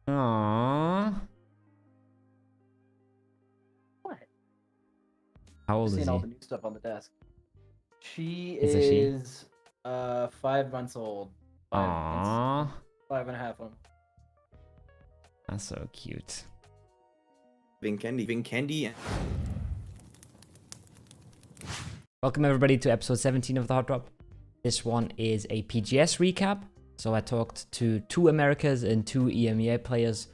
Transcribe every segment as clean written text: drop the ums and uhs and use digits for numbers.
Aww. What? How old Just is seeing all he? the new stuff on the desk. She Is it she? is 5 months old. 5 months. Aww. 5.5 months. That's so cute. Candy. Welcome everybody to episode 17 of the Hot Drop. This one is a PGS recap. So I talked to 2 Americas and 2 EMEA players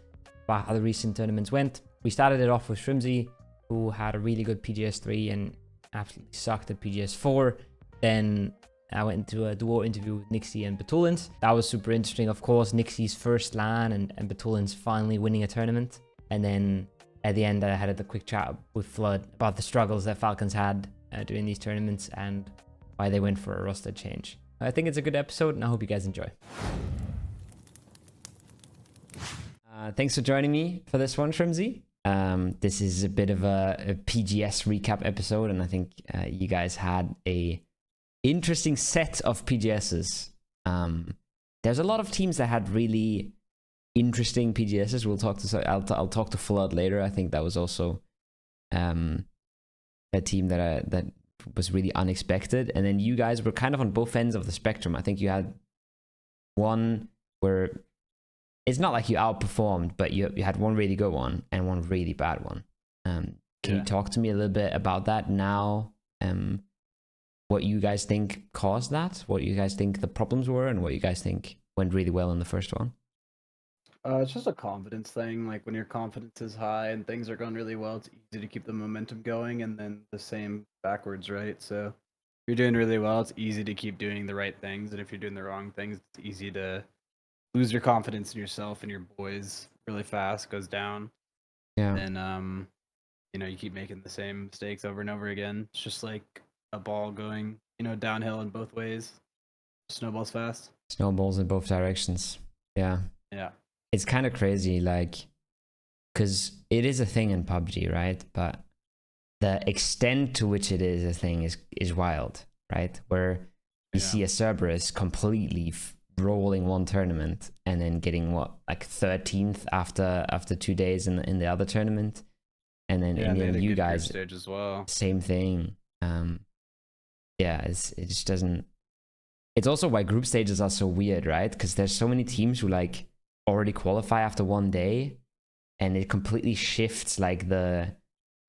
about how the recent tournaments went. We started it off with Shrimzy, who had a really good PGS 3 and absolutely sucked at PGS 4. Then I went into a duo interview with Nixzye and BatulinS. That was super interesting. Of course, Nixzye's first LAN and BatulinS finally winning a tournament. And then at the end, I had a quick chat with Fludd about the struggles that Falcons had doing these tournaments and why they went for a roster change. I think it's a good episode and I hope you guys enjoy. Thanks for joining me for this one, Shrimzy. This is a bit of a PGS recap episode, and I think you guys had a interesting set of PGSs. There's a lot of teams that had really interesting PGSs. I'll talk to Fludd later. I think that was also a team that was really unexpected. And then you guys were kind of on both ends of the spectrum. I think you had one where it's not like you outperformed, but you had one really good one and one really bad one. Can you talk to me a little bit about that now? What you guys think caused that? What you guys think the problems were, and what you guys think went really well in the first one? It's just a confidence thing. Like when your confidence is high and things are going really well, it's easy to keep the momentum going, and then the same backwards, right? So if you're doing really well, it's easy to keep doing the right things, and if you're doing the wrong things, it's easy to lose your confidence in yourself and your boys really fast, goes down. Yeah. And you keep making the same mistakes over and over again. It's just like a ball going, downhill in both ways. Snowballs fast. Snowballs in both directions. Yeah. Yeah. It's kind of crazy, like, because it is a thing in PUBG, right? But the extent to which it is a thing is wild, right? Where you see a Cerberus completely rolling one tournament and then getting like 13th after 2 days in the other tournament, and then you guys stage as well. Same thing. It just doesn't. It's also why group stages are so weird, right? Because there's so many teams who like already qualify after 1 day, and it completely shifts like the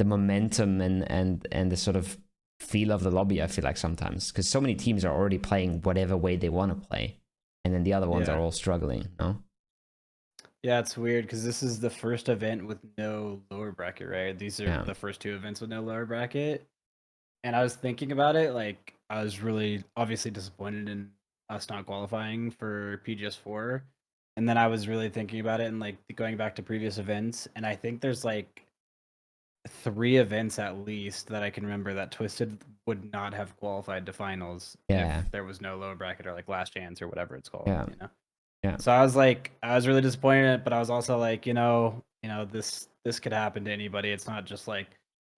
momentum and the sort of feel of the lobby. I feel like sometimes because so many teams are already playing whatever way they want to play, and then the other ones are all struggling. No. Yeah, it's weird because this is the first event with no lower bracket, right? These are the first 2 events with no lower bracket. And I was thinking about it, like I was really obviously disappointed in us not qualifying for PGS 4. And then I was really thinking about it and like going back to previous events. And I think there's like 3 events at least that I can remember that Twisted would not have qualified to finals if there was no lower bracket or like last chance or whatever it's called. Yeah. So I was really disappointed, but I was also like, this could happen to anybody. It's not just like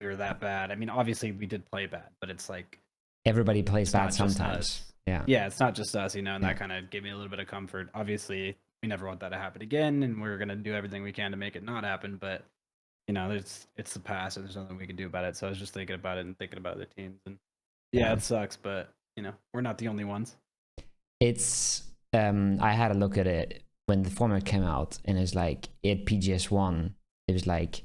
we were that bad. I mean, obviously we did play bad, but it's like everybody plays bad sometimes. Yeah, it's not just us, and that kind of gave me a little bit of comfort. Obviously, we never want that to happen again, and we're gonna do everything we can to make it not happen. But it's the past, and there's nothing we can do about it. So I was just thinking about it and thinking about the teams, and it sucks, but we're not the only ones. It's I had a look at it when the format came out, and it's like at PGS 1, it was like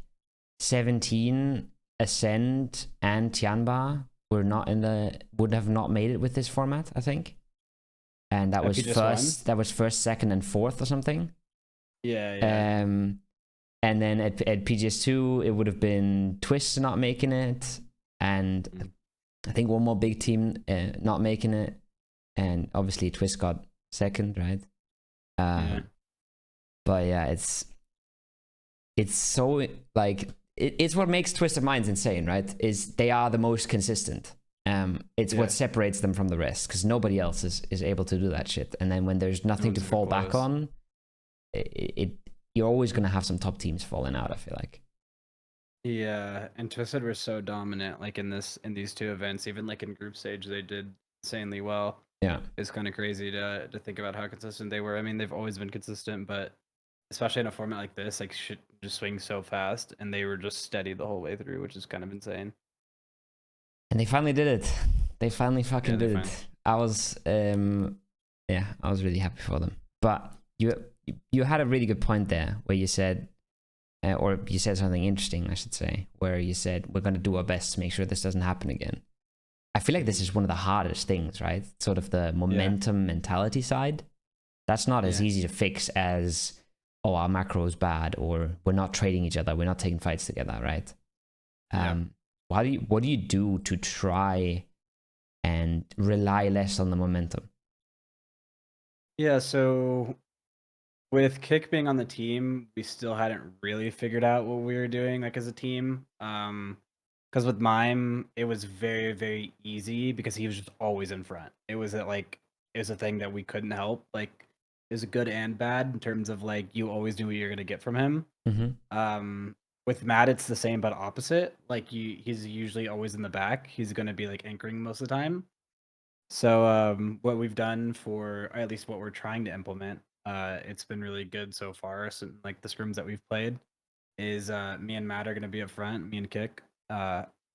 17 Acend and Tianba would have not made it with this format, I think. And that was first, second, and fourth or something. Yeah. And then at PGS 2, it would have been TWIS not making it, and I think one more big team not making it, and obviously TWIS got second, right? But yeah, it's so like it's what makes Twisted Minds insane, right? Is they are the most consistent. It's what separates them from the rest, because nobody else is able to do that shit. And then when there's nothing to fall back on, you're always gonna have some top teams falling out, I feel like. Yeah, and Twisted were so dominant, like in these 2 events, even like in group stage, they did insanely well. Yeah, it's kind of crazy to think about how consistent they were. I mean, they've always been consistent, but especially in a format like this, like shit just swings so fast, and they were just steady the whole way through, which is kind of insane. And they finally did it. They finally fucking did it. I was, yeah, I was really happy for them. But you had a really good point there where you said, or you said something interesting, I should say, where you said we're going to do our best to make sure this doesn't happen again. I feel like this is one of the hardest things, right? Sort of the momentum mentality side. That's not as easy to fix as, oh, our macro is bad, or we're not trading each other, we're not taking fights together, right? What do you do to try and rely less on the momentum? Yeah, so with Kick being on the team, we still hadn't really figured out what we were doing like as a team. Because with Mime, it was very, very easy because he was just always in front. It was a thing that we couldn't help. Like, it was good and bad in terms of like you always knew what you're gonna get from him. With Matt, it's the same but opposite. Like he's usually always in the back. He's gonna be like anchoring most of the time. So what we've done for, or at least what we're trying to implement, it's been really good so far. So like the scrims that we've played is me and Matt are gonna be up front, me and Kick,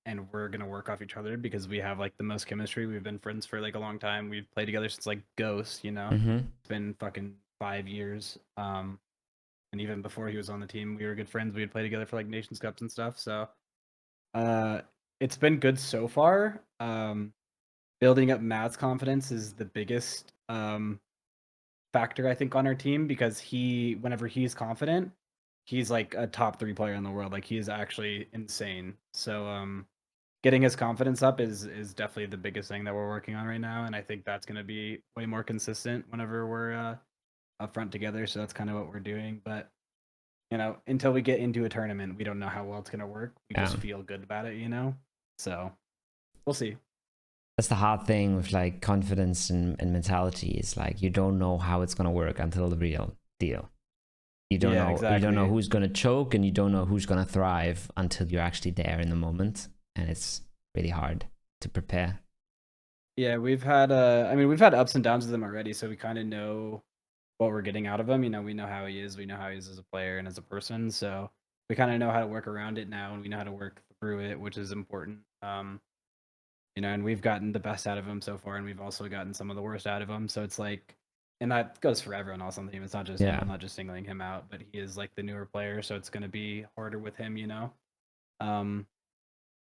and we're gonna work off each other because we have like the most chemistry. We've been friends for like a long time. We've played together since like Ghost, you know. It's been fucking 5 years. And even before he was on the team, we were good friends. We would play together for like Nations Cups and stuff. So it's been good so far. Building up Matt's confidence is the biggest factor I think on our team because whenever he's confident, he's like a top 3 player in the world. Like he is actually insane. So getting his confidence up is definitely the biggest thing that we're working on right now, and I think that's going to be way more consistent whenever we're up front together. So that's kind of what we're doing. But you know, until we get into a tournament, we don't know how well it's going to work. We just feel good about it, you know. So we'll see. That's the hard thing with like confidence and mentality is like you don't know how it's going to work until the real deal. You don't know exactly. You don't know who's going to choke, and you don't know who's going to thrive until you're actually there in the moment, and it's really hard to prepare. Yeah, we've had we've had ups and downs with them already, so we kind of know what we're getting out of him. You know, we know how he is, we know how he is as a player and as a person, so we kind of know how to work around it now, and we know how to work through it, which is important. You know, and we've gotten the best out of him so far, and we've also gotten some of the worst out of him. So it's like, and that goes for everyone else on the team. It's not just him. I'm not just singling him out, but he is like the newer player, so it's going to be harder with him, you know.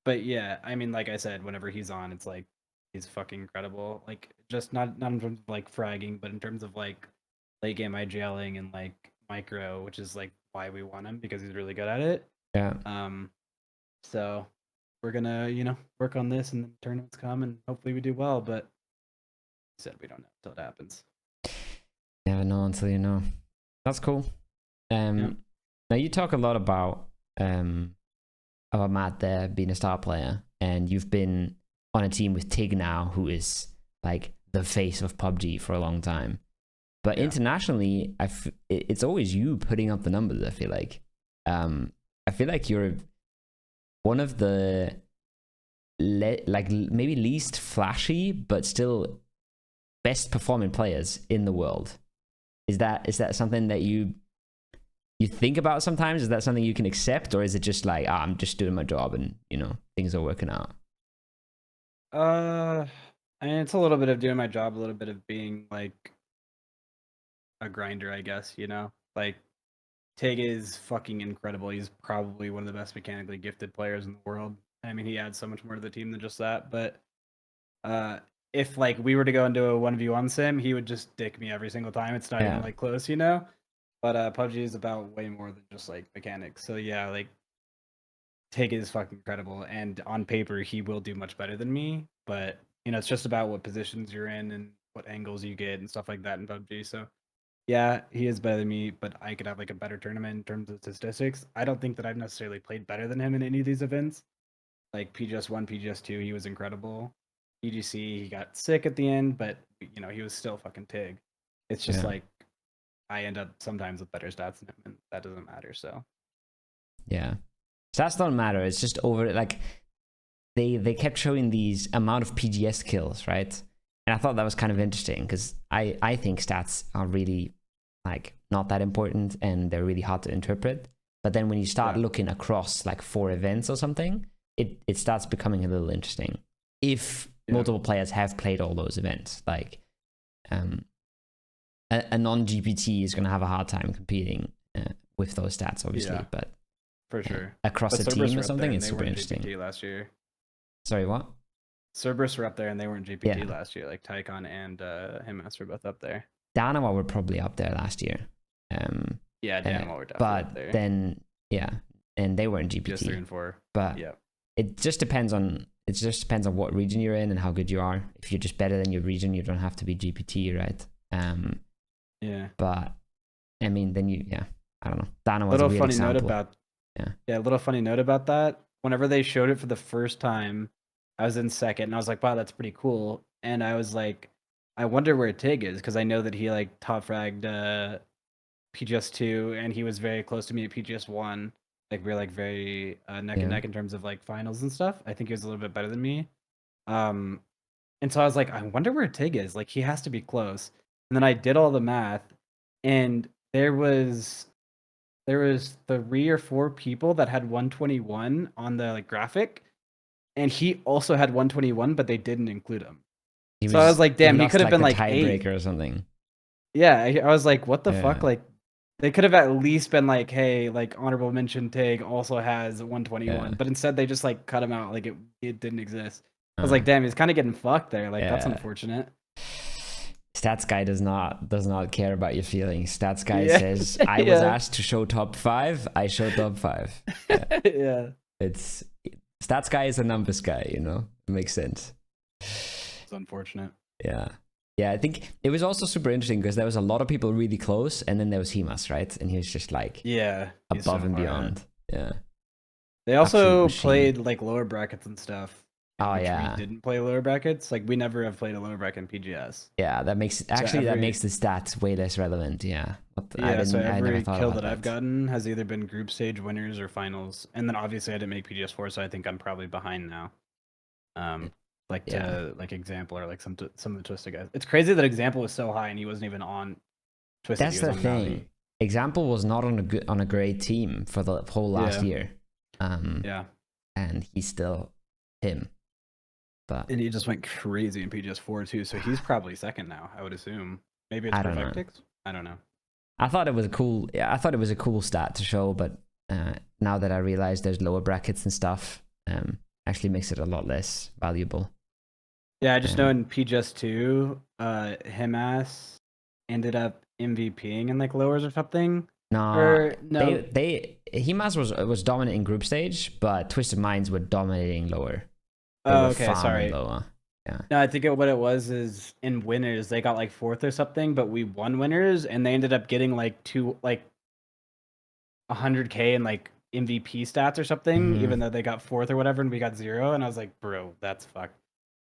But yeah, I mean, like I said, whenever he's on, it's like he's fucking incredible. Like just not in terms of like fragging, but in terms of like late game IGL'ing and like micro, which is like why we want him because he's really good at it. Yeah. So we're gonna, you know, work on this and then tournaments come and hopefully we do well, but said we don't know until it happens. Never know until you know. That's cool. Now you talk a lot about Matt there being a star player, and you've been on a team with Tig now, who is like the face of PUBG for a long time. But internationally, it's always you putting up the numbers, I feel like. I feel like you're one of the like maybe least flashy but still best performing players in the world. Is that something that you think about sometimes? Is that something you can accept, or is it just like I'm just doing my job and you know things are working out? I mean, it's a little bit of doing my job, a little bit of being like a grinder, I guess, you know. Like Tig is fucking incredible. He's probably one of the best mechanically gifted players in the world. I mean, he adds so much more to the team than just that. But if like we were to go into a 1v1 sim, he would just dick me every single time. It's not even like close, you know. But PUBG is about way more than just like mechanics. So yeah, like Tig is fucking incredible, and on paper he will do much better than me. But you know, it's just about what positions you're in and what angles you get and stuff like that in PUBG. So yeah, he is better than me, but I could have like a better tournament in terms of statistics. I don't think that I've necessarily played better than him in any of these events. Like PGS 1, PGS 2, he was incredible. EGC, he got sick at the end, but you know, he was still fucking Tig. It's just like I end up sometimes with better stats than him, and that doesn't matter. So yeah, stats don't matter. It's just over like they kept showing these amount of PGS kills, right? And I thought that was kind of interesting because I think stats are really like not that important and they're really hard to interpret. But then when you start looking across like 4 events or something, it starts becoming a little interesting. If multiple players have played all those events, like a non-GPT is going to have a hard time competing with those stats, obviously. But for sure, across a team or something, it's super interesting. GPT last year. Sorry, what? Cerberus were up there and they weren't GPT last year. Like Tycon and Himmas were both up there. Danawa were probably up there last year. Danawa were definitely but up there. Then and they weren't GPT. Just 3 and 4. But it just depends on what region you're in and how good you are. If you're just better than your region, you don't have to be GPT, right? But I mean, then I don't know. Danawa's a weird example. A little funny note about that. Whenever they showed it for the first time, I was in second and I was like, wow, that's pretty cool. And I was like, I wonder where Tig is, because I know that he like top fragged PGS 2 and he was very close to me at PGS 1. Like we were like very neck and neck in terms of like finals and stuff. I think he was a little bit better than me. And so I was like, I wonder where Tig is. Like he has to be close. And then I did all the math and there was 3 or 4 people that had 121 on the like graphic. And he also had 121, but they didn't include him. So I was like, damn, he could have been like tiebreaker or something. Yeah, I was like, what the fuck? Like, they could have at least been like, hey, like honorable mention Tig also has 121, but instead they just like cut him out, like it didn't exist. I was like, damn, he's kind of getting fucked there. Like that's unfortunate. Stats guy does not care about your feelings. Stats guy says, I was asked to show top 5, I showed top 5. It's stats guy is a numbers guy, you know. It makes sense. It's unfortunate. Yeah, I think it was also super interesting because there was a lot of people really close, and then there was Himmas, right? And he was just like above and beyond. Yeah. They also played like lower brackets and stuff. Oh we didn't play lower brackets. Like we never have played a lower bracket in PGS. Yeah, that makes that makes the stats way less relevant. Yeah. So every kill that I've gotten has either been group stage winners or finals, and then obviously I didn't make PGS 4, so I think I'm probably behind now. Like Example or like some of the Twisted guys. It's crazy that Example was so high and he wasn't even on Twisted. That's the thing. Example was not on a great team for the whole last year. And he's still him. And he just went crazy in PGS 4 too, so he's probably second now, I would assume. Maybe it's Perfectix? I don't know. I thought it was a cool stat to show, but now that I realize there's lower brackets and stuff, actually makes it a lot less valuable. Yeah, I just know in PGS 2, Himmas ended up MVPing in like lowers or something. No. Himmas was dominant in group stage, but Twisted Minds were dominating lower. Sorry. Lower. Yeah. No, I think what it was is in winners they got like 4th or something, but we won winners and they ended up getting like 100K in like MVP stats or something, even though they got 4th or whatever and we got 0. And I was like, bro, that's fucked.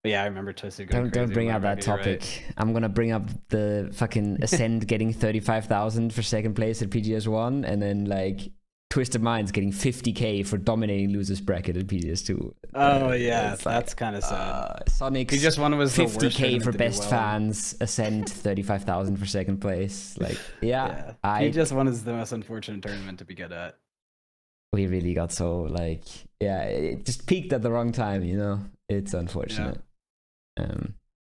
But yeah, I remember Twisted going crazy. Don't bring out that topic. Right. I'm gonna bring up the fucking Acend getting 35,000 for second place at PGS 1, and then like Twisted Minds getting 50K for dominating losers bracket at PGS 2. Oh yeah, that's kind of sad. Soniqs PGS 1 was 50K for best fans. Acend 35,000 for second place. Like PGS 1 is the most unfortunate tournament to be good at. We really got so like it just peaked at the wrong time, you know. It's unfortunate.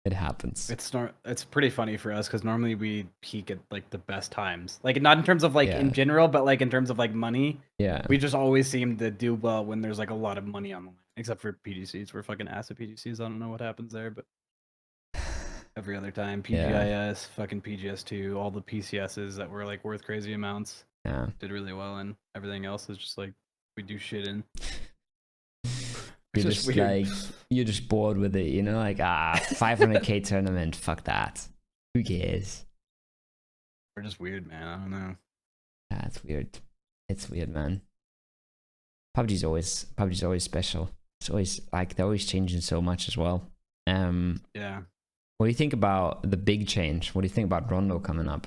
It happens. It's pretty funny for us because normally we peak at like the best times, like not in terms of like in general, but like in terms of like money. Yeah, we just always seem to do well when there's like a lot of money on the line, except for PGCs. We're fucking ass at PGCs. I don't know what happens there, but every other time PGIS, fucking PGS 2, all the PCSs that were like worth crazy amounts, did really well, and everything else is just like we do shit in. You're just like, you're just bored with it, you know, like 500K tournament, fuck that. Who cares? We're just weird, man. I don't know. Yeah, it's weird. It's weird, man. PUBG's always special. It's always like they're always changing so much as well. Yeah. What do you think about the big change? What do you think about Rondo coming up?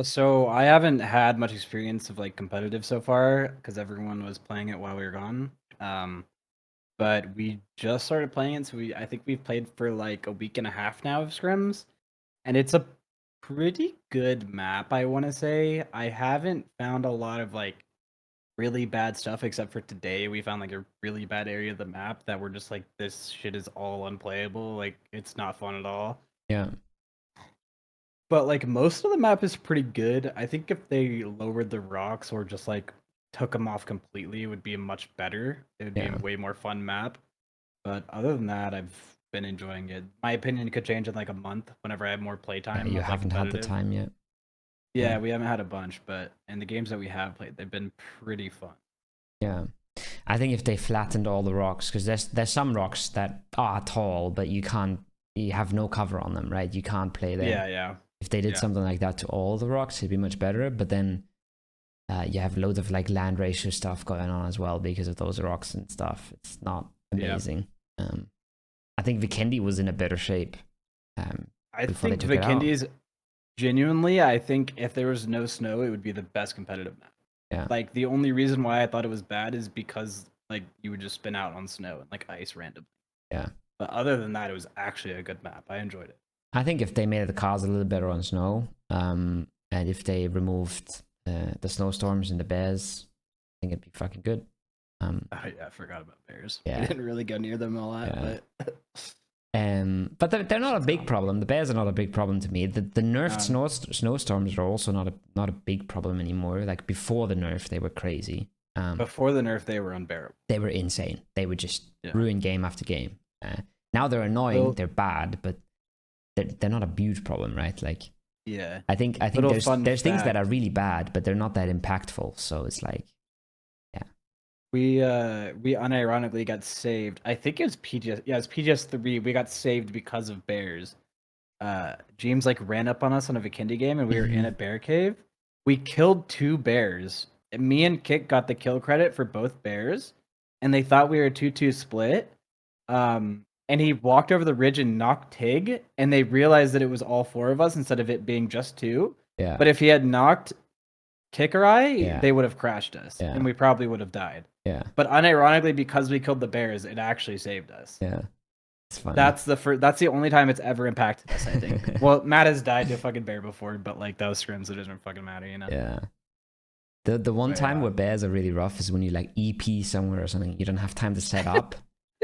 So I haven't had much experience of like competitive so far because everyone was playing it while we were gone. But we just started playing it, so I think we've played for like a week and a half now of scrims, and it's a pretty good map, I want to say. I haven't found a lot of like really bad stuff except for today. We found like a really bad area of the map that we're just like, this shit is all unplayable. Like, it's not fun at all. Yeah. But like most of the map is pretty good. I think if they lowered the rocks or just like took them off completely, it would be much better. It would be a way more fun map. But other than that, I've been enjoying it. My opinion could change in like a month whenever I have more playtime. You haven't had the time yet. Yeah, we haven't had a bunch, but in the games that we have played, they've been pretty fun. Yeah. I think if they flattened all the rocks, because there's some rocks that are tall, but you have no cover on them, right? You can't play there. Yeah. If they did something like that to all the rocks, it'd be much better. But then you have loads of like land ratio stuff going on as well because of those rocks and stuff. It's not amazing. I think Vikendi was in a better shape. I think Vikendi is genuinely, I think if there was no snow, it would be the best competitive map. Yeah. Like the only reason why I thought it was bad is because like you would just spin out on snow and like ice randomly. Yeah. But other than that, it was actually a good map. I enjoyed it. I think if they made the cars a little better on snow, and if they removed the snowstorms and the bears, I think it'd be fucking good. Oh yeah, I forgot about bears. Yeah. We didn't really go near them a lot, but they're not a big problem. The bears are not a big problem to me. The nerfed snowstorms are also not a big problem anymore. Like before the nerf, they were crazy. Before the nerf, they were unbearable. They were insane. They would just ruin game after game. Now they're annoying. They're bad, but they're not a huge problem, right? Like, I think there's things that are really bad, but they're not that impactful. So it's like, we unironically got saved. I think it was PGS. Yeah, it's PGS 3. We got saved because of bears. James like ran up on us on a Vikendi game, and we were in a bear cave. We killed 2 bears. And me and Kik got the kill credit for both bears, and they thought we were a 2-2 split. And he walked over the ridge and knocked Tig, and they realized that it was all 4 of us instead of it being just 2. Yeah. But if he had knocked Kik or I, they would have crashed us, and we probably would have died. Yeah. But unironically, because we killed the bears, it actually saved us. Yeah. It's funny. That's the only time it's ever impacted us, I think. Well, Matt has died to a fucking bear before, but like that was scrims, it doesn't fucking matter, you know? Yeah. The one time where bears are really rough is when you like EP somewhere or something. You don't have time to set up.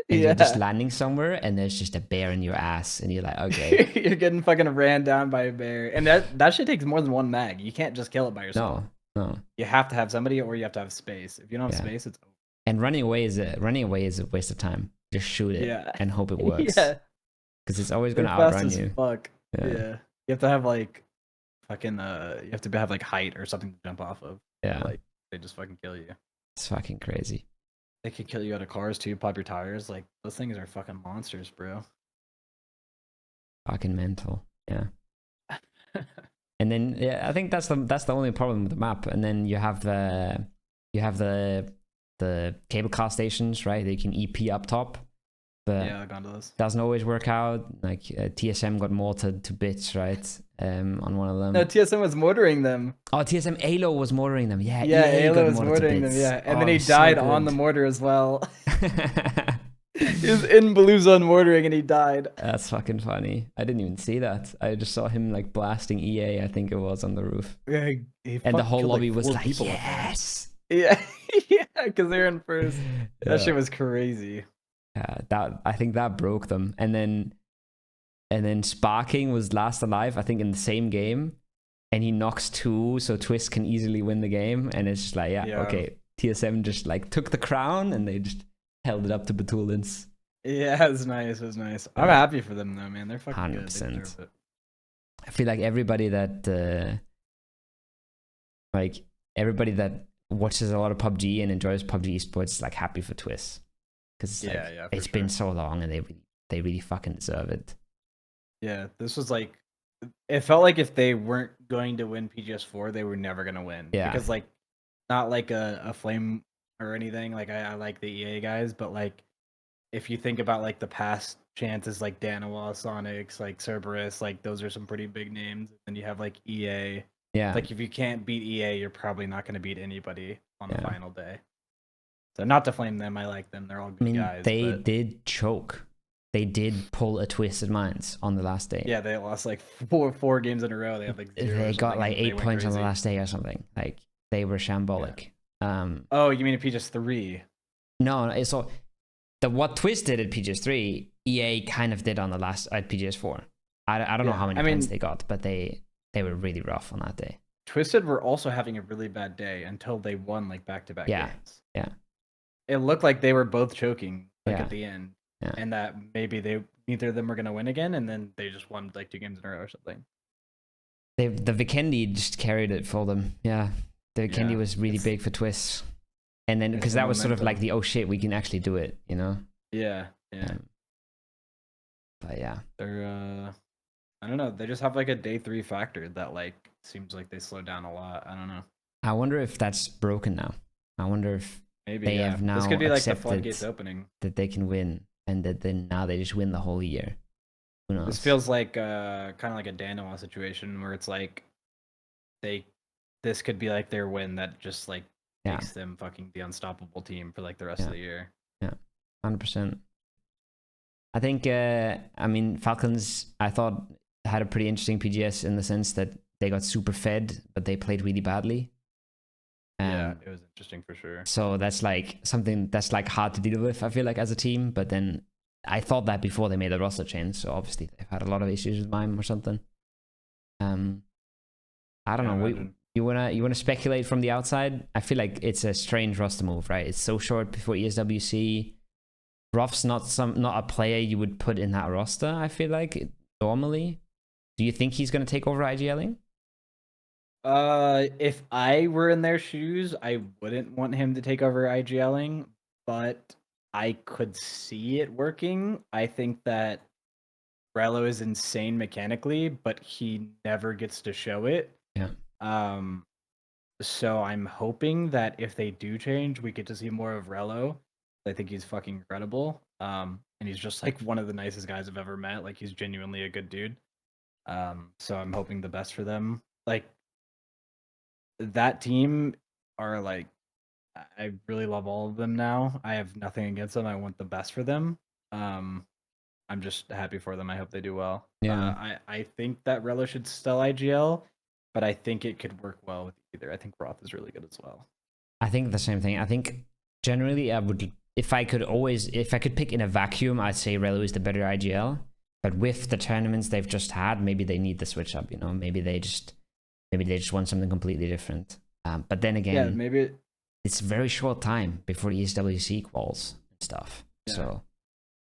And you're just landing somewhere and there's just a bear in your ass and you're like, okay. You're getting fucking ran down by a bear. And that shit takes more than one mag. You can't just kill it by yourself. No. You have to have somebody or you have to have space. If you don't have space, it's over. And running away is a waste of time. Just shoot it and hope it works. Because it's always gonna outrun you. Fuck. Yeah. You have to have like fucking you have to have like height or something to jump off of. Yeah. Like they just fucking kill you. It's fucking crazy. They could kill you out of cars too, pop your tires. Like those things are fucking monsters, bro. Fucking mental. Yeah. And then I think that's the only problem with the map. And then you have the cable car stations, right? They can EP up top. But gondolas. Doesn't always work out. Like TSM got mortared to bits, right? On one of them. No, TSM was mortaring them. Oh, TSM Alo was mortaring them. Yeah, Alo was mortaring them. Yeah, and then he died on the mortar as well. He was in Blue Zone mortaring and he died. That's fucking funny. I didn't even see that. I just saw him like blasting EA. I think it was on the roof. Yeah, and the whole lobby was like, yes. Yeah, because they're in first. That shit was crazy. I think that broke them. And then Sparking was last alive, I think, in the same game, and he knocks 2, so TWIS can easily win the game. And it's just like, okay, TSM just like took the crown and they just held it up to BatulinS. Yeah, it was nice. I'm happy for them though, man. They're fucking 100%. Good. I feel like everybody that watches a lot of PUBG and enjoys PUBG esports is like happy for TWIS. Because it's been so long and they really fucking deserve it. Yeah, this was like, it felt like if they weren't going to win PGS 4, they were never going to win. Yeah. Because like, not like a flame or anything. Like I like the EA guys, but like, if you think about like the past chances, like Danawa, Soniqs, like Cerberus, like those are some pretty big names. And you have like EA. Yeah. Like if you can't beat EA, you're probably not going to beat anybody on the final day. So not to flame them, I like them. They're all good guys. They did choke they did pull a Twisted Minds on the last day. Yeah, they lost like four games in a row. They had like 0. They got like 8 points on the last day or something. Like they were shambolic. Yeah. Oh, you mean at PGS 3? No, so what TWIS did at PGS 3, EA kind of did on the last at PGS 4. I don't know how many points they got, but they were really rough on that day. Twisted were also having a really bad day until they won like back-to-back games. Yeah. It looked like they were both choking like at the end. Yeah. And that maybe neither of them were gonna win again, and then they just won like 2 games in a row or something. The Vikendi just carried it for them. Yeah. The Vikendi was really big for TWIS. And then because that was sort of like the oh shit, we can actually do it, you know? Yeah. But yeah. They're I don't know, they just have like a day 3 factor that like seems like they slowed down a lot. I don't know. I wonder if that's broken now. I wonder if maybe they have now this could be like the floodgates opening. That they can win, and that then now they just win the whole year. Who knows? This feels like kind of like a Danoa situation where it's like this could be like their win that just like makes them fucking the unstoppable team for like the rest of the year. Yeah, 100%. I think I mean Falcons, I thought had a pretty interesting PGS in the sense that they got super fed, but they played really badly. Yeah, it was interesting for sure. So that's like something that's like hard to deal with, I feel like, as a team. But then I thought that before they made the roster change, so obviously they've had a lot of issues with mime or something. I don't know. You wanna speculate from the outside? I feel like it's a strange roster move, right? It's so short before ESWC. Roth's not a player you would put in that roster, I feel like, normally. Do you think he's gonna take over IGL'ing? If I were in their shoes, I wouldn't want him to take over IGL'ing, but I could see it working. I think that Relo is insane mechanically, but he never gets to show it. Yeah. So I'm hoping that if they do change, we get to see more of Relo. I think he's fucking incredible. And he's just like one of the nicest guys I've ever met. Like he's genuinely a good dude. So I'm hoping the best for them. Like that team are like, I really love all of them now. I have nothing against them. I want the best for them. I'm just happy for them. I hope they do well. Yeah. I think that Relo should still IGL, but I think it could work well with either. I think Roth is really good as well. I think the same thing. I think generally I would, if I could pick in a vacuum, I'd say Relo is the better IGL. But with the tournaments they've just had, maybe they need the switch up, you know? Maybe they just want something completely different. But then again, maybe it's a very short time before ESWC quals and stuff. Yeah. So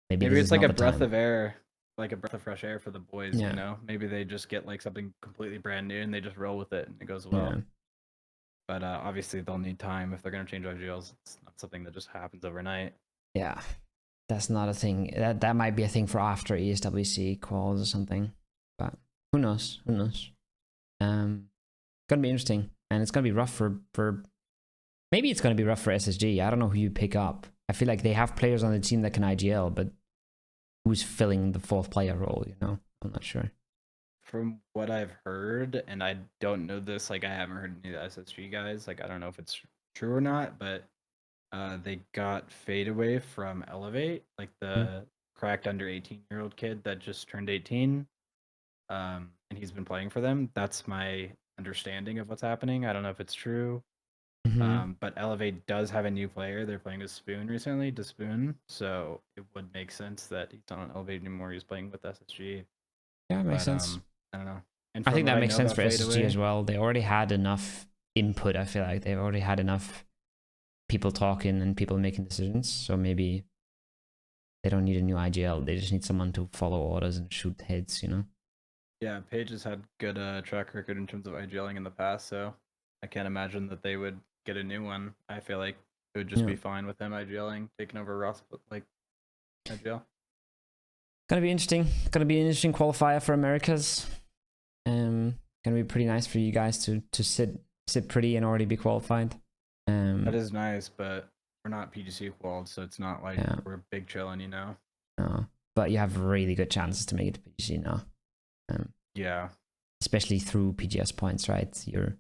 maybe it's like a breath of air, like a breath of fresh air for the boys, you know? Maybe they just get like something completely brand new and they just roll with it and it goes well. Yeah. But obviously they'll need time if they're going to change IGLs. It's not something that just happens overnight. Yeah, that's not a thing. That might be a thing for after ESWC quals or something. But who knows? Who knows? Gonna be interesting, and it's gonna be rough for. Maybe it's gonna be rough for SSG. I don't know who you pick up. I feel like they have players on the team that can IGL, but who's filling the 4th player role? You know, I'm not sure. From what I've heard, and I don't know this, like I haven't heard any of the SSG guys. Like I don't know if it's true or not, but they got Fadeaway from Elevate, like the cracked under 18-year-old kid that just turned 18. And he's been playing for them. That's my understanding of what's happening. I don't know if it's true. But Elevate does have a new player. They're playing Spoon recently, Spoon. So it would make sense that he's not on Elevate anymore. He's playing with SSG. Yeah, it makes sense. I don't know. I think that makes sense for SSG as well. They already had enough input. I feel like they've already had enough people talking and people making decisions. So maybe they don't need a new IGL. They just need someone to follow orders and shoot heads, you know? Yeah, Paige has had good track record in terms of IGLing in the past, so I can't imagine that they would get a new one. I feel like it would just be fine with them IGLing, taking over Roth, like IGL. Gonna be interesting. Gonna be an interesting qualifier for Americas. Gonna be pretty nice for you guys to sit pretty and already be qualified. That is nice, but we're not PGC qualified, so it's not like we're big chilling, you know. No, but you have really good chances to make it to PGC now. Yeah, especially through PGS points, right? You're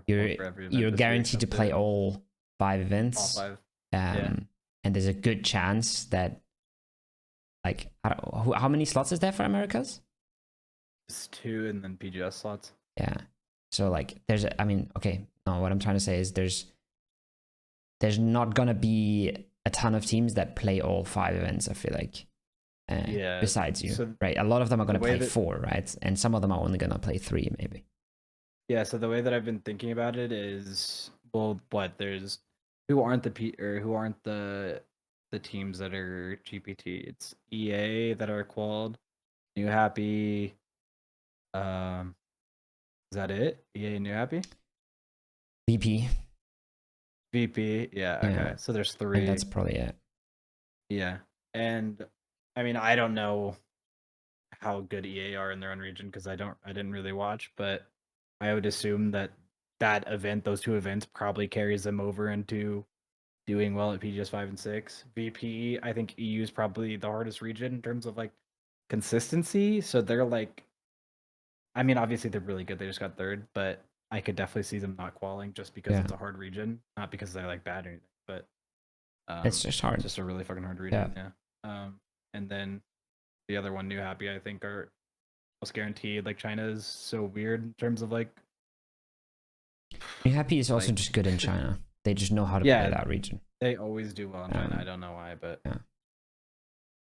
guaranteed to play all 5 events. All 5. And there's a good chance that like, I don't, how many slots is there for Americas? It's 2 and then PGS slots. Yeah. So like, I mean, okay. No, what I'm trying to say is there's not gonna be a ton of teams that play all 5 events. I feel like. Yeah. Besides you, so right? A lot of them are gonna play that, 4, right? And some of them are only gonna play 3, maybe. Yeah. So the way that I've been thinking about it is, well, there's who aren't the teams that are GPT. It's EA that are qualled. New Happy. Is that it? EA New Happy? VP. VP. Yeah. Yeah. Okay. So there's 3. And that's probably it. Yeah. And I mean, I don't know how good EA are in their own region because I didn't really watch, but I would assume that those 2 events probably carries them over into doing well at PGS 5 and 6. VP, I think EU is probably the hardest region in terms of like consistency. So they're like, I mean, obviously they're really good. They just got 3rd, but I could definitely see them not qualling just because it's a hard region, not because they're like bad or anything, but it's just hard. It's just a really fucking hard region. Yeah. And then the other one, New Happy, I think are almost guaranteed. Like China is so weird in terms of like. New Happy is also just good in China. They just know how to play that region. They always do well in China. I don't know why, but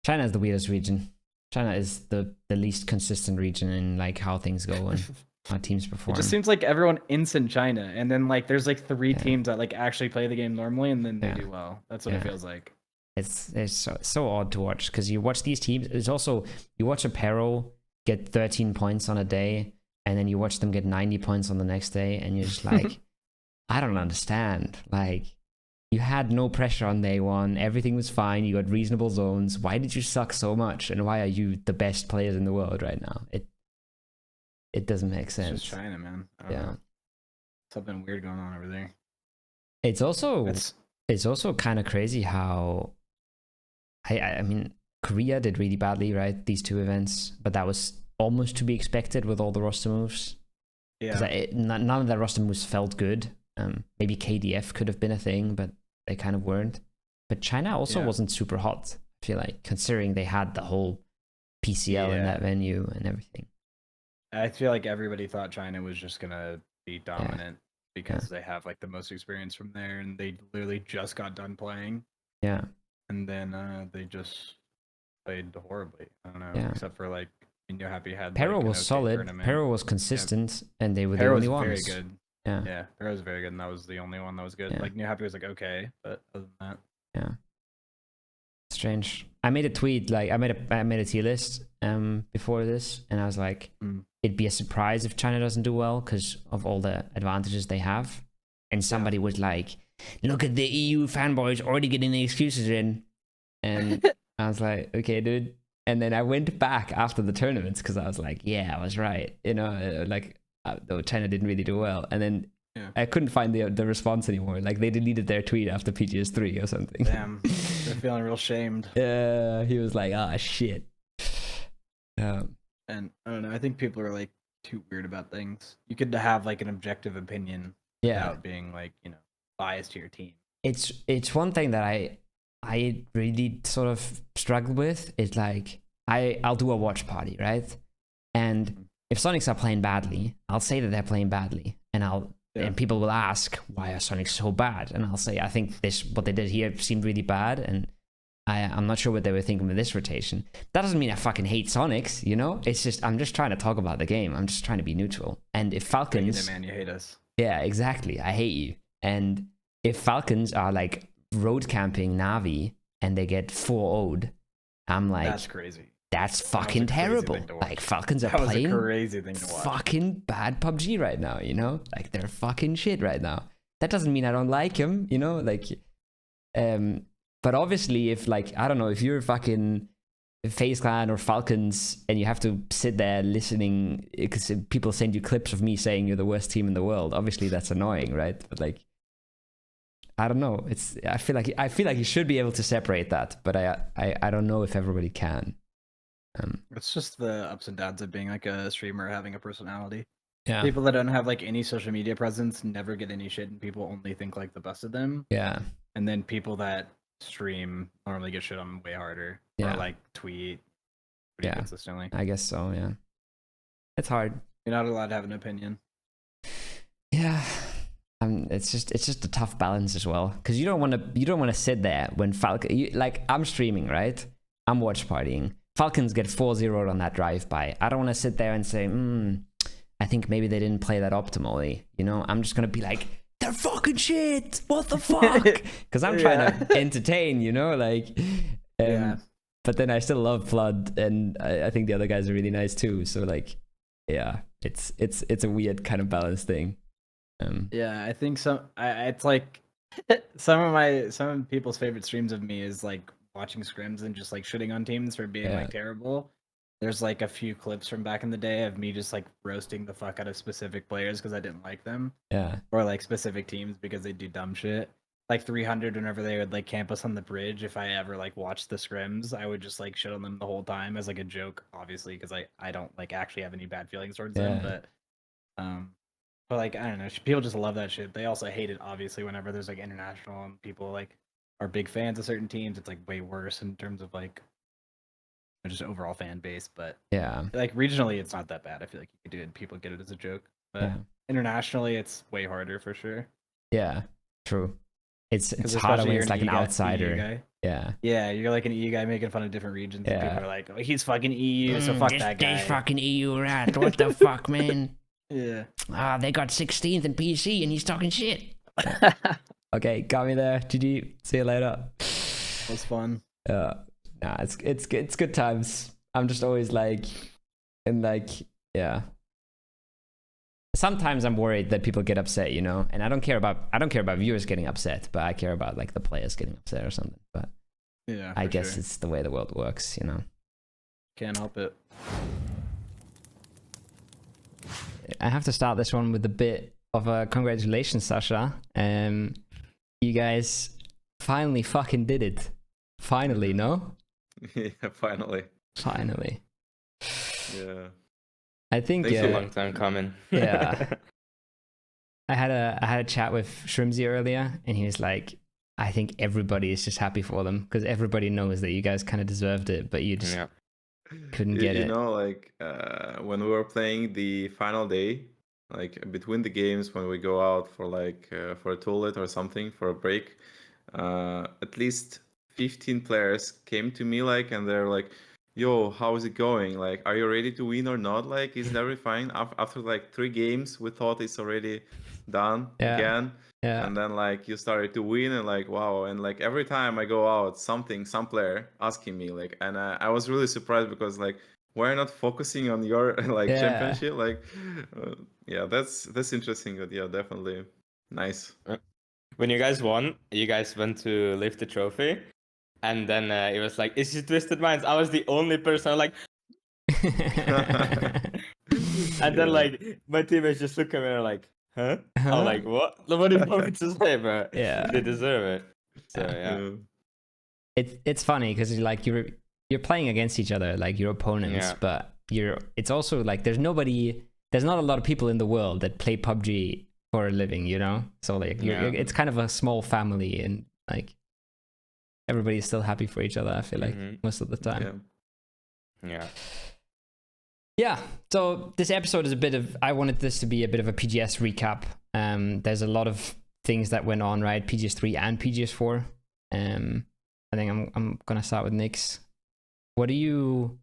China is the weirdest region. China is the least consistent region in like how things go and how teams perform. It just seems like everyone in China, and then like there's like 3 teams that like actually play the game normally, and then they do well. That's what it feels like. It's so odd to watch because you watch these teams. It's also you watch Apparel get 13 points on a day, and then you watch them get 90 points on the next day, and you're just like, I don't understand. Like, you had no pressure on day 1. Everything was fine. You got reasonable zones. Why did you suck so much? And why are you the best players in the world right now? It doesn't make sense. It's just China, man. I don't know. Something weird going on over there. It's also kind of crazy how I mean, Korea did really badly, right? These 2 events, but that was almost to be expected with all the roster moves. Yeah. Because none of the roster moves felt good. Maybe KDF could have been a thing, but they kind of weren't. But China also wasn't super hot, I feel like, considering they had the whole PCL in that venue and everything. I feel like everybody thought China was just going to be dominant because they have like the most experience from there, and they literally just got done playing. Yeah. And then they just played horribly. I don't know, except for like New Happy had. Pero was solid. Pero was consistent, and they were the only ones. Very good. Yeah, Pero was very good, and that was the only one that was good. Yeah. Like New Happy was like okay, but other than that, strange. I made a tweet, like I made a tier list before this, and I was like, it'd be a surprise if China doesn't do well because of all the advantages they have. And somebody was like, look at the EU fanboys already getting the excuses in. And I was like, okay, dude. And then I went back after the tournaments because I was like, yeah, I was right. You know, like, though China didn't really do well. And then I couldn't find the response anymore. Like, they deleted their tweet after PGS 3 or something. Damn, they're feeling real shamed. Yeah, he was like, ah, shit. And I don't know, I think people are like too weird about things. You could have like an objective opinion without being like, you know, biased to your team. It's one thing that I really sort of struggle with. Is like I'll do a watch party, right? And if Soniqs are playing badly, I'll say that they're playing badly, and and people will ask, why are Soniqs so bad? And I'll say, I think what they did here seemed really bad, and I'm not sure what they were thinking with this rotation. That doesn't mean I fucking hate Soniqs, you know? It's just, I'm just trying to talk about the game. I'm just trying to be neutral. And if Falcons... man, you hate us. Yeah, exactly. I hate you. And if Falcons are like road camping Navi and they get 4-0'd, I'm like... That's crazy. That's fucking terrible. Like, Falcons are playing a crazy thing to watch. Fucking bad PUBG right now, you know? Like, they're fucking shit right now. That doesn't mean I don't like him, you know? Like, but obviously, if, like, I don't know, if you're fucking FaZe Clan or Falcons and you have to sit there listening because people send you clips of me saying you're the worst team in the world, obviously that's annoying, right? But, like, I don't know. I feel like you should be able to separate that, but I don't know if everybody can. It's just the ups and downs of being like a streamer, having a personality. Yeah. People that don't have like any social media presence never get any shit, and people only think like the best of them. Yeah. And then people that stream normally get shit on way harder. Yeah. Or like tweet pretty consistently. I guess so, yeah. It's hard. You're not allowed to have an opinion. Yeah. It's just a tough balance as well, because you don't want to sit there when Falcon, like, I'm streaming, right? I'm watch partying. Falcons get 4-0 on that drive by. I don't want to sit there and say, I think maybe they didn't play that optimally. You know, I'm just gonna be like, they're fucking shit. What the fuck? Because I'm trying to entertain. You know, like, But then I still love Fludd, and I think the other guys are really nice too. So like, yeah, it's a weird kind of balance thing. I think it's like some of people's favorite streams of me is like watching scrims and just like shitting on teams for being like terrible. There's like a few clips from back in the day of me just like roasting the fuck out of specific players because I didn't like them. Yeah. Or like specific teams because they do dumb shit. Like 300, whenever they would like camp us on the bridge, if I ever like watched the scrims, I would just like shit on them the whole time as like a joke, obviously, because I don't like actually have any bad feelings towards them. But like, I don't know, people just love that shit. They also hate it, obviously, whenever there's like international and people like are big fans of certain teams. It's like way worse in terms of like just overall fan base. But like regionally, it's not that bad. I feel like you could do it and people get it as a joke. But internationally, it's way harder for sure. Yeah, true. It's harder when it's like an outsider. Guy. Yeah, you're like an EU guy making fun of different regions. And people are like, oh, he's fucking EU, so fuck that guy. This fucking EU rat. What the fuck, man? Yeah. They got 16th in PC and he's talking shit. Okay, got me there. GG. See you later. It was fun. Nah, it's good times. I'm just always like, sometimes I'm worried that people get upset, you know, and I don't care about viewers getting upset, but I care about like the players getting upset or something. But I guess it's the way the world works, you know. Can't help it. I have to start this one with a bit of a congratulations, Sasha. You guys finally fucking did it. Finally, no? Yeah, finally. Yeah. I think it's a long time coming. Yeah. I had a chat with Shrimzy earlier, and he was like, I think everybody is just happy for them because everybody knows that you guys kind of deserved it, but you just couldn't get it. You know, like when we were playing the final day, like between the games when we go out for like for a toilet or something for a break, at least 15 players came to me like, and they're like, yo, how is it going? Like, are you ready to win or not? Like, is everything fine? After like 3 games, we thought it's already done again. Yeah. And then like you started to win and like, wow. And like every time I go out, some player asking me like, and I was really surprised because like, we're not focusing on your like championship. Like, that's interesting. But yeah, definitely nice. When you guys won, you guys went to lift the trophy. And then it was like, it's just Twisted Minds. I was the only person like... And then like, my teammates just look at me and are like, huh? I'm like, what? What do you want me to say, bro? Yeah. They deserve it. So yeah. It's funny because like you're playing against each other, like your opponents, but it's also like there's not a lot of people in the world that play PUBG for a living, you know? So like it's kind of a small family, and like everybody's still happy for each other, I feel like, most of the time. Yeah, so this episode is I wanted this to be a bit of a PGS recap. There's a lot of things that went on, right? PGS 3 and PGS 4. I think I'm gonna start with Nix. What do you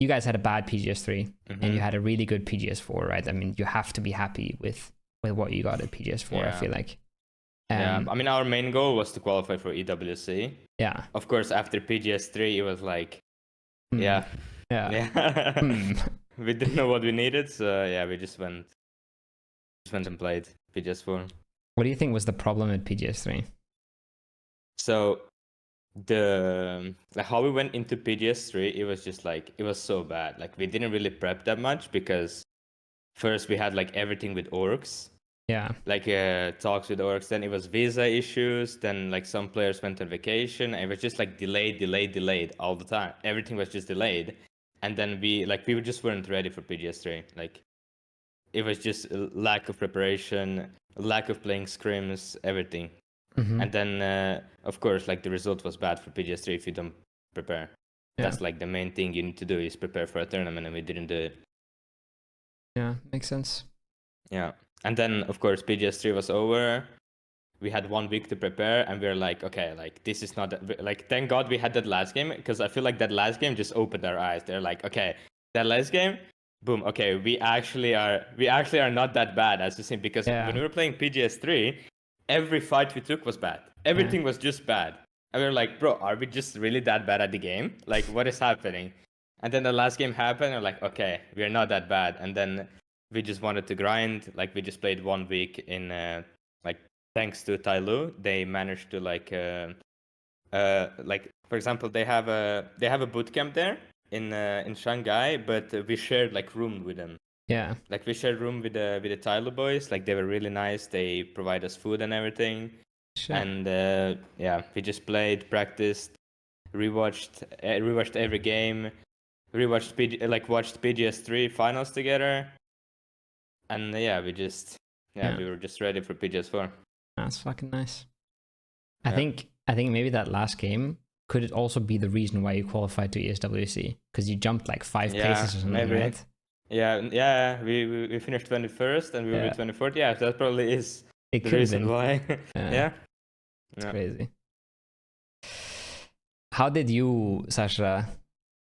guys had a bad PGS 3 and you had a really good PGS 4, right? I mean, you have to be happy with what you got at PGS 4, I feel like. I mean, our main goal was to qualify for ESWC. Yeah. Of course, after PGS 3, it was like, we didn't know what we needed, so we just went and played PGS 4. What do you think was the problem at PGS 3? So how we went into PGS 3, it was just like, it was so bad. Like, we didn't really prep that much because first we had like everything with orgs. Yeah. Like talks with orgs, then it was visa issues, then like some players went on vacation, and it was just like delayed all the time. Everything was just delayed. And then we just weren't ready for PGS 3. Like, it was just a lack of preparation, lack of playing scrims, everything. And then, of course, like the result was bad for PGS3 if you don't prepare. That's like the main thing you need to do is prepare for a tournament, and we didn't do it. Yeah, makes sense. Yeah. And then, of course, PGS3 was over. We had 1 week to prepare, and we were like, okay, like this is not like, thank God we had that last game, because I feel like that last game just opened our eyes. They're like, okay, that last game, boom, okay, we actually are not that bad as you think, because when we were playing PGS3, every fight we took was bad. Everything was just bad. And we were like, bro, are we just really that bad at the game? Like, what is happening? And then the last game happened, and we're like, okay, we're not that bad. And then we just wanted to grind. Like, we just played 1 week in like, thanks to Tyloo, they managed to like for example, they have a boot camp there in Shanghai, but we shared like room with them. Yeah. Like we shared room with the Tyloo boys. Like they were really nice. They provide us food and everything. Sure. And yeah, we just played, practiced, rewatched every game, watched PGS3 finals together, and yeah, we were just ready for PGS4. That's fucking nice. I think maybe that last game could it also be the reason why you qualified to ESWC, because you jumped like 5 places or something, maybe. right? Yeah. We finished 21st and we were 24th. Yeah, that probably is the reason why. Yeah. It's crazy. How did you, Sasha?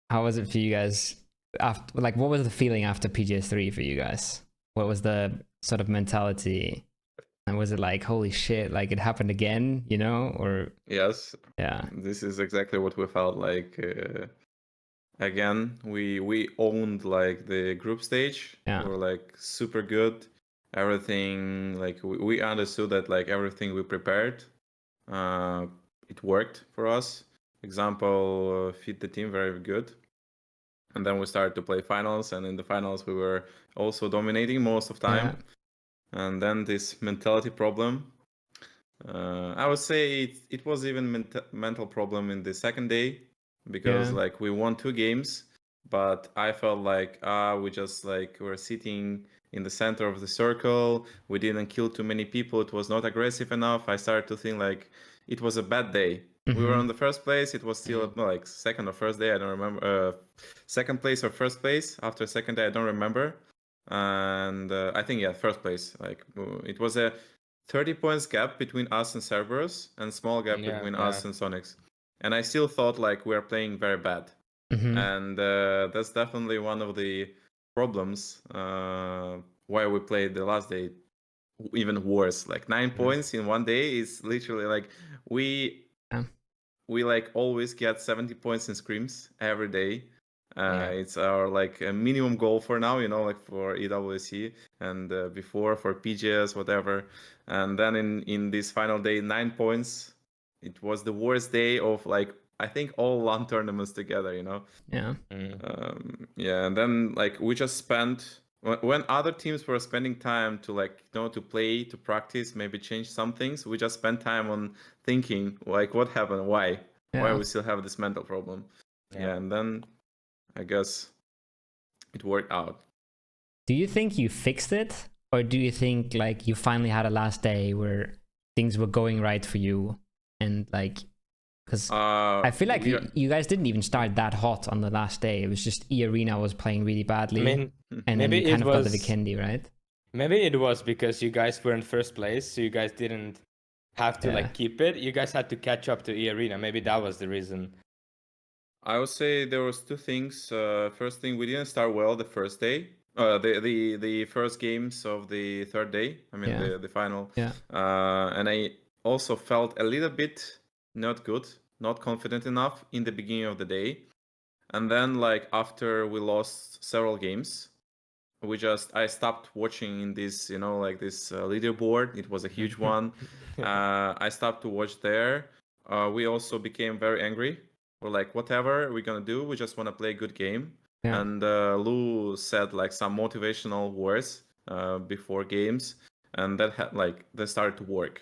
How was it for you guys? After, like, what was the feeling after PGS3 for you guys? What was the sort of mentality? And was it like, holy shit, like it happened again, you know? Or yes, yeah, this is exactly what we felt like. Again, we owned like the group stage. Yeah. We were like super good. Everything, like we understood that like everything we prepared, it worked for us. Example, fit the team very good. And then we started to play finals, and in the finals we were also dominating most of time. And then this mentality problem. I would say it was even mental problem in the second day, because like we won 2 games, but I felt like we just like were sitting in the center of the circle. We didn't kill too many people. It was not aggressive enough. I started to think like it was a bad day. We were on the first place. It was still like second or first day. I don't remember. Second place or first place. After second day, I don't remember. And I think first place. Like it was a 30 points gap between us and Cerberus, and small gap between us and Soniqs. And I still thought like we're playing very bad. And that's definitely one of the problems why we played the last day even worse. Like 9 points in one day is literally like we like always get 70 points in scrims every day. It's our like a minimum goal for now, you know, like for ESWC and before for PGS, whatever. And then in this final day, 9 points. It was the worst day of like I think all LAN tournaments together, you know. Yeah. And then like we just spent when other teams were spending time to like to play, to practice, maybe change some things. We just spent time on thinking like what happened, why we still have this mental problem. And then I guess it worked out. Do you think you fixed it, or do you think like you finally had a last day where things were going right for you, and like, because I feel like you guys didn't even start that hot on the last day. It was just E-Arena was playing really badly, and then you kind of got the Vikendi, right? Maybe it was because you guys were in first place, so you guys didn't have to like keep it. You guys had to catch up to E-Arena. Maybe that was the reason. I would say there was 2 things. First thing, we didn't start well the first day. The first games of the third day. I mean the final. And I also felt a little bit not good, not confident enough in the beginning of the day. And then like after we lost several games, I stopped watching in this, you know, like this leaderboard. It was a huge one. I stopped to watch there. We also became very angry. We're like, whatever we're gonna do, we just want to play a good game. And Lou said like some motivational words before games, and that started to work.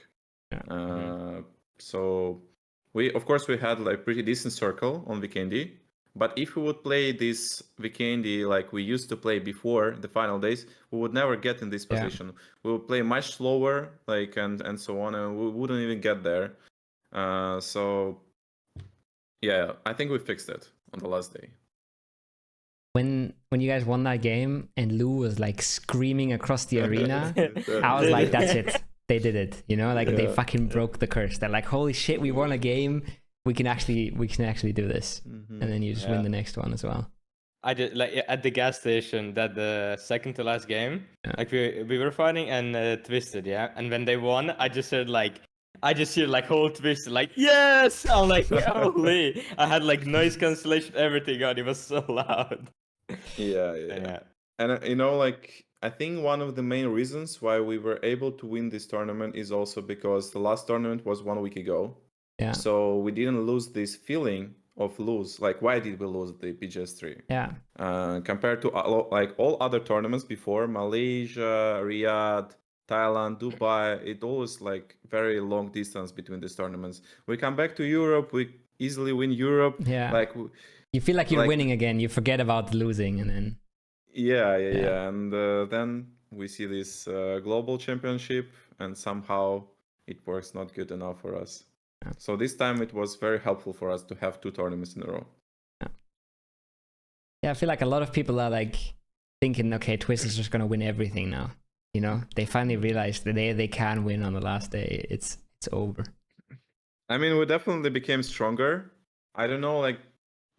So we had like pretty decent circle on Vikendi, But if we would play this weekend like we used to play before the final days, we would never get in this position. We would play much slower, like and so on, and we wouldn't even get there. So yeah, I think we fixed it on the last day. When you guys won that game and Lou was like screaming across the arena, I was like, that's it. They did it, you know, like they fucking broke the curse. They're like, holy shit, we won a game. We can actually do this. And then you just win the next one as well. I did like at the gas station that the second to last game, like we were fighting and Twisted, yeah. And when they won, I just hear like whole Twisted, like yes. I'm like holy. I had like noise cancellation, everything on. It was so loud. Yeah. And you know, like I think one of the main reasons why we were able to win this tournament is also because the last tournament was 1 week ago. Yeah. So we didn't lose this feeling of lose. Like, why did we lose the PGS 3? Yeah. Compared to like all other tournaments before, Malaysia, Riyadh, Thailand, Dubai, it always like very long distance between these tournaments. We come back to Europe, we easily win Europe. Yeah. Like you feel like you're winning again. You forget about losing, and then. Yeah. And then we see this global championship, and somehow it works not good enough for us. Yeah. So this time it was very helpful for us to have 2 tournaments in a row. Yeah, I feel like a lot of people are like thinking, okay, TWIS is just gonna win everything now. You know, they finally realized that they can win on the last day. It's over. I mean, we definitely became stronger. I don't know, like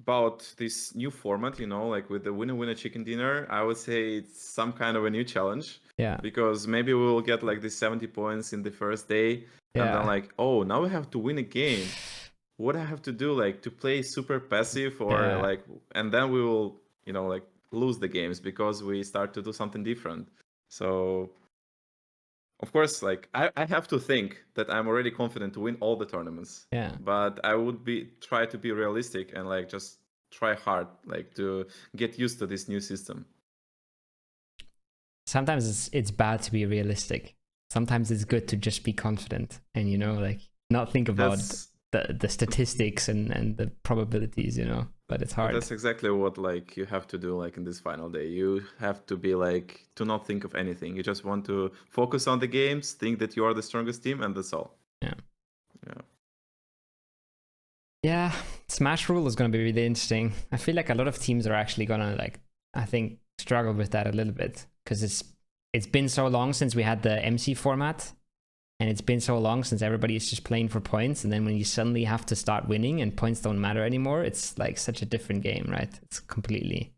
about this new format, you know, like with the winner chicken dinner. I would say it's some kind of a new challenge. Yeah. Because maybe we will get like the 70 points in the first day. And then like, oh, now we have to win a game. What I have to do, like to play super passive or like, and then we will, you know, like lose the games because we start to do something different. So of course, like I have to think that I'm already confident to win all the tournaments. Yeah. But I would try to be realistic and like just try hard, like to get used to this new system. Sometimes it's bad to be realistic. Sometimes it's good to just be confident and, you know, like not think about the statistics and the probabilities, you know, but it's hard. That's exactly what like you have to do like in this final day. You have to be like to not think of anything. You just want to focus on the games, think that you are the strongest team, and that's all. Yeah, Smash Rule is going to be really interesting. I feel like a lot of teams are actually going to like, I think, struggle with that a little bit because it's been so long since we had the MC format, and it's been so long since everybody is just playing for points, and then when you suddenly have to start winning and points don't matter anymore, it's like such a different game, right? It's completely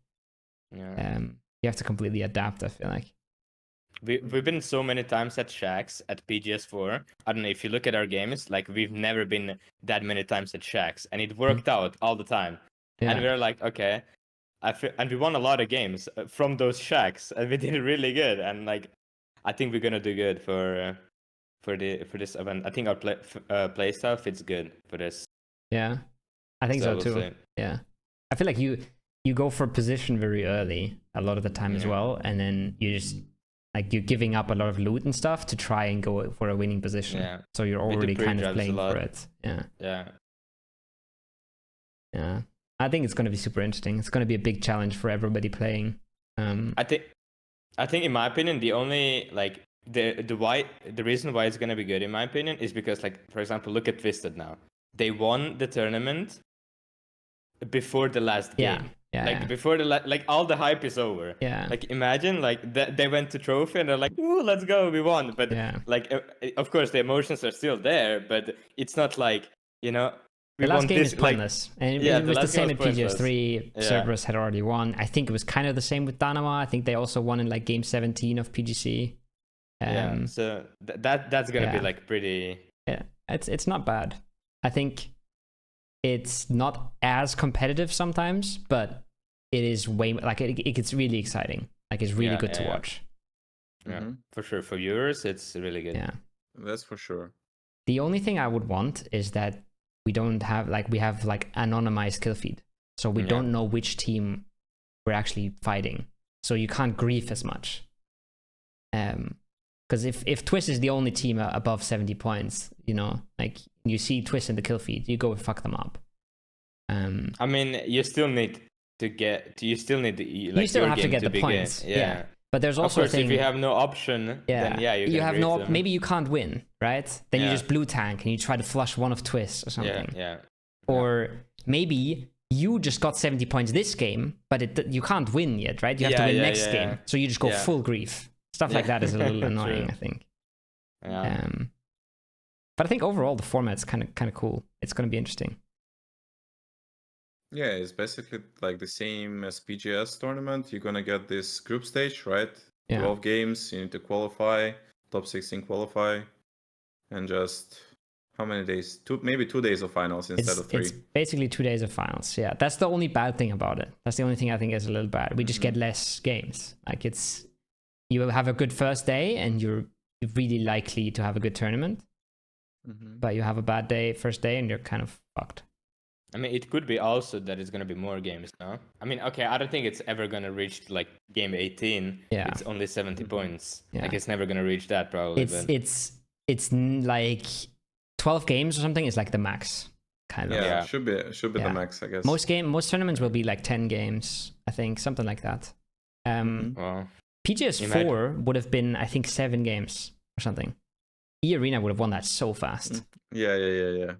you have to completely adapt, I feel like. We've been so many times at Shacks at PGS4. I don't know if you look at our games, like we've never been that many times at Shacks, and it worked out all the time. And we were like, okay, and we won a lot of games from those Shacks, and we did really good. And like, I think we're gonna do good for this event. I think our play style fits good for this. Yeah, I think so too. We'll yeah, I feel like you go for position very early a lot of the time as well, and then you just like you're giving up a lot of loot and stuff to try and go for a winning position. Yeah. So you're already kind of playing for it. Yeah. I think it's going to be super interesting. It's going to be a big challenge for everybody playing. I think in my opinion, the only like the reason why it's going to be good in my opinion is because, like, for example, look at Twisted now. They won the tournament before the last game. Before like all the hype is over. Like imagine like they went to trophy and they're like, "Ooh, let's go, we won." But like of course the emotions are still there, but it's not like, you know, the last game is pointless. Like, and it was the same at PGS3. Cerberus had already won. I think it was kind of the same with Dynamo. I think they also won in like game 17 of PGC. So that's gonna be like pretty. Yeah, it's not bad. I think it's not as competitive sometimes, but it is way like it gets really exciting. Like it's really good to watch. For sure. For viewers, it's really good. Yeah, that's for sure. The only thing I would want is that we don't have we have like anonymized kill feed, so we don't know which team we're actually fighting, so you can't grief as much. Because if TWIS is the only team above 70 points, you know, like you see TWIS in the kill feed, you go fuck them up. I mean, you still need to get. You still need to. Like, you still your have to game get the begin. points. Yeah. But there's Of also course, a thing. if you have no option, then yeah, you can have agree no. to them. Maybe you can't win, right? Then you Yeah. just blue tank and you try to flush one of TWIS or something. Yeah. Or maybe you just got 70 points this game, but you can't win yet, right? You have to win next game, so you just go full grief. Stuff like that is a little annoying, I think. Yeah. But I think overall the format's kind of cool. It's going to be interesting. Yeah, it's basically like the same as PGS tournament. You're gonna get this group stage, right? Yeah. 12 games, you need to qualify, top 16 qualify, and just how many days? Maybe 2 days of finals instead of 3. It's basically 2 days of finals. Yeah, that's the only bad thing about it. That's the only thing I think is a little bad. We just get less games. Like you have a good first day and you're really likely to have a good tournament, but you have a bad first day and you're kind of fucked. I mean, it could be also that it's going to be more games now. I mean, okay, I don't think it's ever going to reach like game 18. Yeah. It's only 70 points. Yeah. Like, it's never going to reach that probably. It's like 12 games or something is like the max, kind of. Yeah, should be the max, I guess. Most tournaments will be like 10 games, I think, something like that. Wow. PGS 4 would have been, I think, 7 games or something. E-Arena would have won that so fast. Yeah.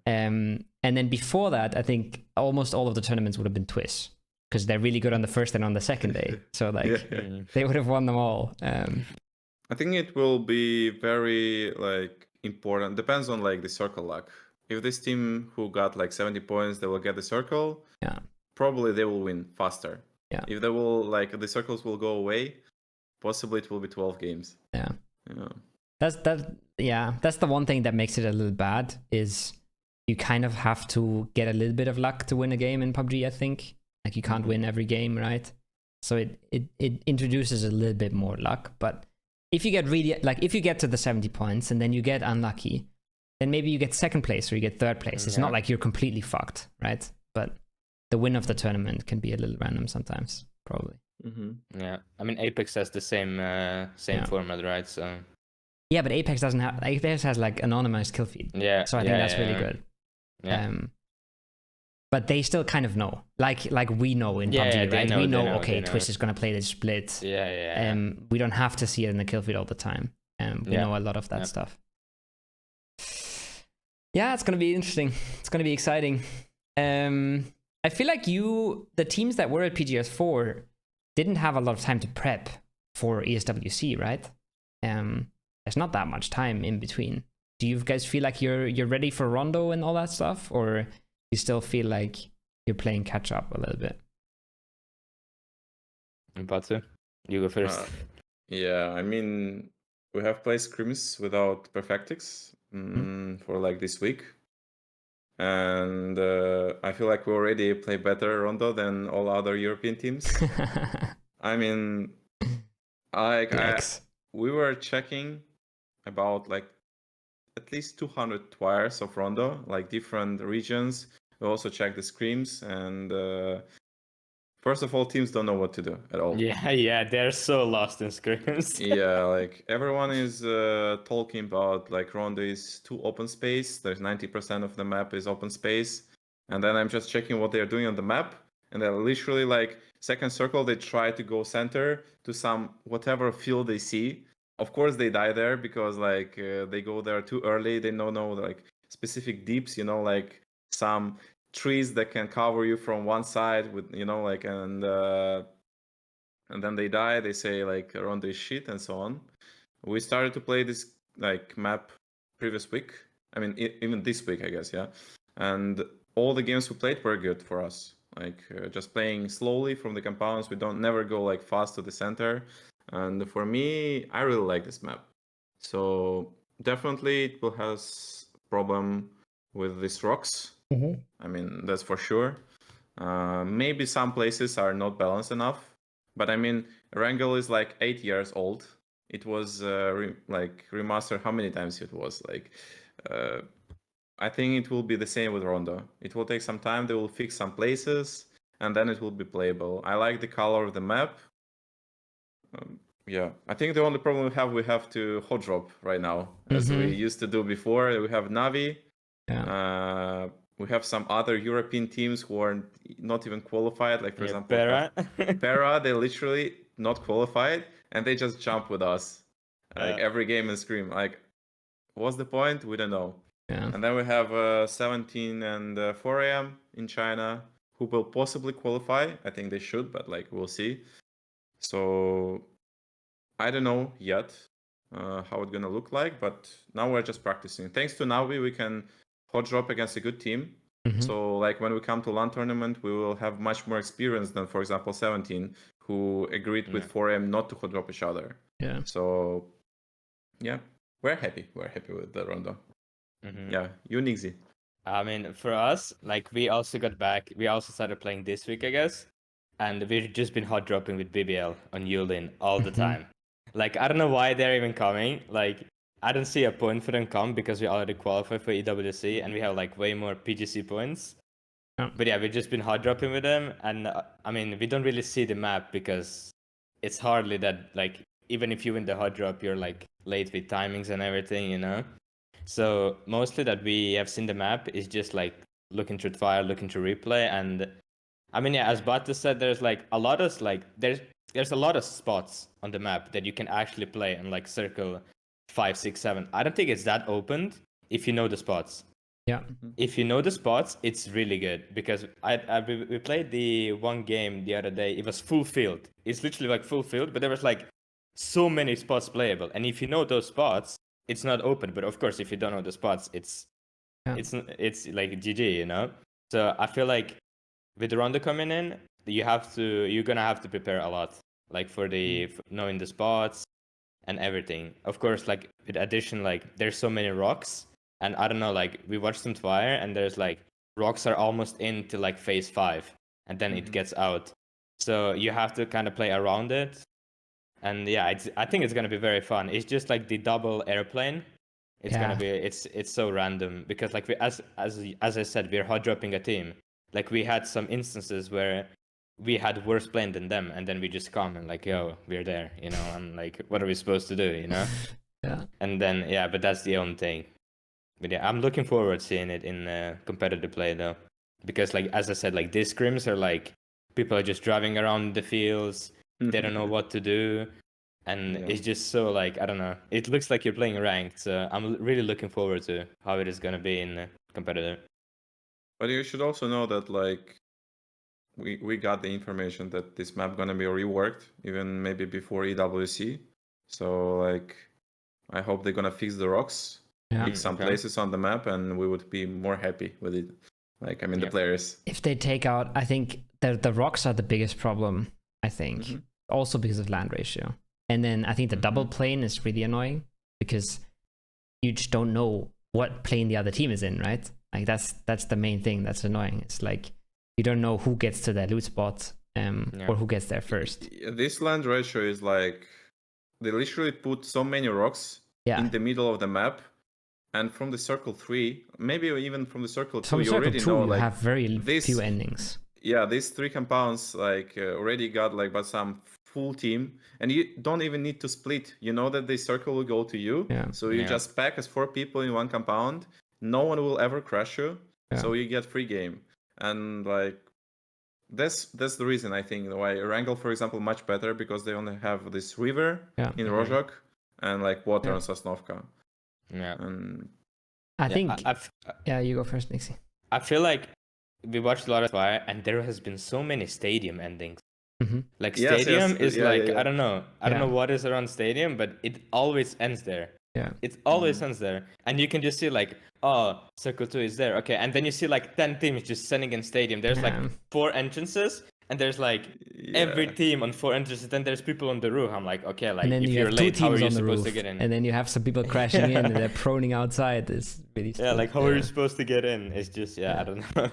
And then before that, I think almost all of the tournaments would have been TWIS because they're really good on the first and on the second day. So like they would have won them all. I think it will be very like important. Depends on like the circle luck. If this team who got like 70 points, they will get the circle. Yeah. Probably they will win faster. Yeah. If they will like the circles will go away, possibly it will be 12 games. Yeah. Yeah. That's the one thing that makes it a little bad is you kind of have to get a little bit of luck to win a game in PUBG, I think. Like you can't win every game, right? So it introduces a little bit more luck. But if you get if you get to the 70 points and then you get unlucky, then maybe you get second place or you get third place. It's not like you're completely fucked, right? But the win of the tournament can be a little random sometimes, probably. Yeah, I mean Apex has the same format, right? So yeah, but Apex doesn't have. Apex has like anonymized kill feed. Yeah, so I think that's really good. Yeah. But they still kind of know, like we know in PUBG, right? We know, okay, TWIS is gonna play this split. Yeah. We don't have to see it in the kill feed all the time. We know a lot of that stuff. Yeah, it's gonna be interesting. It's gonna be exciting. I feel like the teams that were at PGS 4 didn't have a lot of time to prep for ESWC, right? There's not that much time in between. Do you guys feel like you're ready for Rondo and all that stuff, or you still feel like you're playing catch up a little bit? Batu, you go first. Yeah, I mean, we have played scrims without Perfectix for like this week. And I feel like we already play better Rondo than all other European teams. I mean, we were checking about like at least 200 TWIS of Rondo, like different regions. We also checked the scrims, and first of all, teams don't know what to do at all. Yeah, they're so lost in scrims. Yeah, like everyone is talking about like Rondo is too open space. There's 90% of the map is open space, and then I'm just checking what they're doing on the map, and they're literally like second circle. They try to go center to some whatever field they see. Of course, they die there because like they go there too early. They don't know like specific deeps, like some trees that can cover you from one side with, like, and then they die. They say like Rondo is shit and so on. We started to play this like map previous week. I mean, even this week, I guess, yeah. And all the games we played were good for us. Like just playing slowly from the compounds. We never go like fast to the center. And for me, I really like this map. So definitely it will have problem with these rocks. I mean, that's for sure. Maybe some places are not balanced enough. But I mean, Wrangle is like 8 years old. It was remastered. How many times it was? Like, I think it will be the same with Rondo. It will take some time. They will fix some places, and then it will be playable. I like the color of the map. Yeah, I think the only problem we have to hot drop right now, as we used to do before. We have Navi. Yeah. we have some other European teams who are not even qualified. Like for example, Para. Para, they literally not qualified, and they just jump with us, like every game and scream. Like, what's the point? We don't know. Yeah. And then we have 17 and 4 a.m. in China, who will possibly qualify. I think they should, but like we'll see. So I don't know yet how it's gonna look like, but now we're just practicing. Thanks to Navi, we can hot drop against a good team. So like when we come to LAN tournament, we will have much more experience than, for example, 17, who agreed with 4M not to hot drop each other. Yeah. So yeah, we're happy. We're happy with the Rondo. Yeah, you Nixzye. I mean, for us, like we also got back. We also started playing this week, I guess, and we've just been hot dropping with BBL on ESWC all the time. Like I don't know why they're even coming. Like I don't see a point for them come because we already qualified for EWC and we have like way more PGC points. But yeah, we've just been hot dropping with them, and I mean, we don't really see the map because it's hardly that like even if you win the hot drop, you're like late with timings and everything, you know. So mostly that we have seen the map is just like looking through fire, looking through replay, and I mean, yeah, as Batu said, there's like a lot of like there's a lot of spots on the map that you can actually play in like circle 5, 6, 7. I don't think it's that opened if you know the spots. Yeah. If you know the spots, it's really good because we played the one game the other day. It was full field. It's literally like full field, but there was like so many spots playable. And if you know those spots, it's not open. But of course, if you don't know the spots, it's like GG, you know. So I feel like with Rondo coming in, you're gonna have to prepare a lot, like for knowing the spots and everything. Of course, like with addition, like there's so many rocks. And I don't know, like we watched them fire, and there's like rocks are almost into like phase 5, and then it gets out. So you have to kind of play around it. And yeah, I think it's gonna be very fun. It's just like the double airplane. It's gonna be it's so random because like as I said, we're hot dropping a team. Like we had some instances where we had worse plane than them, and then we just come and like, yo, we're there, you know. And like, what are we supposed to do, you know? Yeah. And then but that's the only thing. But yeah, I'm looking forward to seeing it in competitive play though, because like as I said, like these scrims are like people are just driving around the fields, they don't know what to do, and it's just so like I don't know. It looks like you're playing ranked, so I'm really looking forward to how it is gonna be in competitive. But you should also know that like we got the information that this map gonna be reworked even maybe before EWC, so like I hope they're gonna fix the rocks. Pick some places on the map, and we would be more happy with it. Like, I mean, the players. If they take out, I think the rocks are the biggest problem, I think. Also because of land ratio. And then I think the double plane is really annoying because you just don't know what plane the other team is in, right? Like, that's the main thing that's annoying. It's like, you don't know who gets to their loot spot or who gets there first. This land ratio is like, they literally put so many rocks in the middle of the map. And from the circle 3, maybe even from the circle 2, you already know like have very few endings. Yeah, these 3 compounds like already got like but some full team, and you don't even need to split. You know that the circle will go to you, so you just pack as 4 people in one compound. No one will ever crush you, so you get free game. And like that's the reason I think why Wrangle, for example, much better because they only have this river in Rozhok and like water on Sosnovka. Yeah, I think. You go first, Nixzye. I feel like we watched a lot of fire, and there has been so many stadium endings. Like stadium is I don't know, I don't know what is around stadium, but it always ends there. Yeah, it always ends there, and you can just see like, oh, circle 2 is there, okay, and then you see like 10 teams just sending in stadium. There's like 4 entrances. And there's like every team on 4 entrances. Then there's people on the roof. I'm like, okay, like if you're late, how are you supposed to get in? And then you have some people crashing in and they're proning outside. It's really like how are you supposed to get in? It's just I don't know.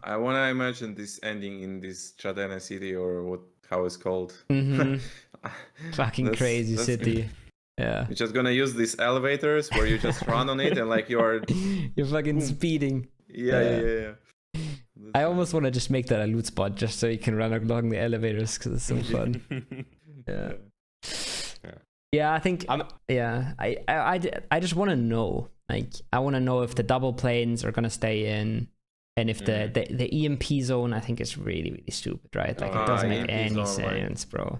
I want to imagine this ending in this Chadena city or how it's called. Fucking crazy city. Yeah. You're just gonna use these elevators where you just run on it and like you're fucking speeding. Yeah. I almost want to just make that a loot spot just so you can run along the elevators because it's so fun. Yeah, I think. Yeah, I just want to know. Like, I want to know if the double planes are gonna stay in, and if the EMP zone, I think is really really stupid, right? Like, it doesn't make any sense, bro.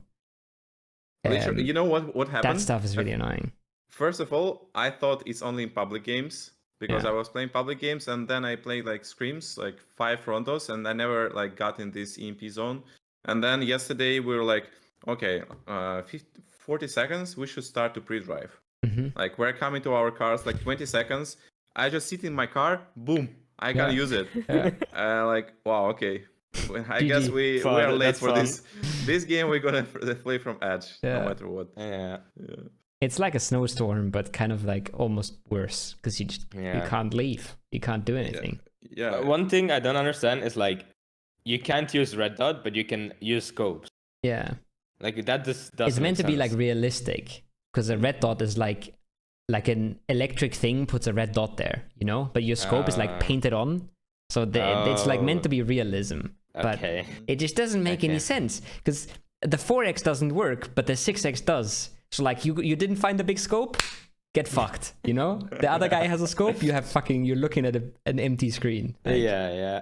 You know what happened? That stuff is really annoying. First of all, I thought it's only in public games because Yeah. I was playing public games, and then I played like scrims, like 5 rondos, and I never like got in this EMP zone. And then yesterday we were like, okay, 40 seconds, we should start to pre-drive. Like, we're coming to our cars, like 20 seconds. I just sit in my car, boom, I can use it. Like, wow, okay. I guess we are late for this. This game we're gonna play from edge, no matter what. Yeah. It's like a snowstorm, but kind of like almost worse because you can't leave, you can't do anything. Yeah. One thing I don't understand is like, you can't use red dot, but you can use scopes. Yeah. Like, that just doesn't. It's meant to make be like sense. realistic, because a red dot is like an electric thing puts a red dot there, you know. But your scope is like painted on, so it's like meant to be realism. But it just doesn't make any sense because the 4x doesn't work, but the 6x does. So like you didn't find a big scope, get fucked, you know? The other guy has a scope, you're looking at an empty screen. Like, Yeah,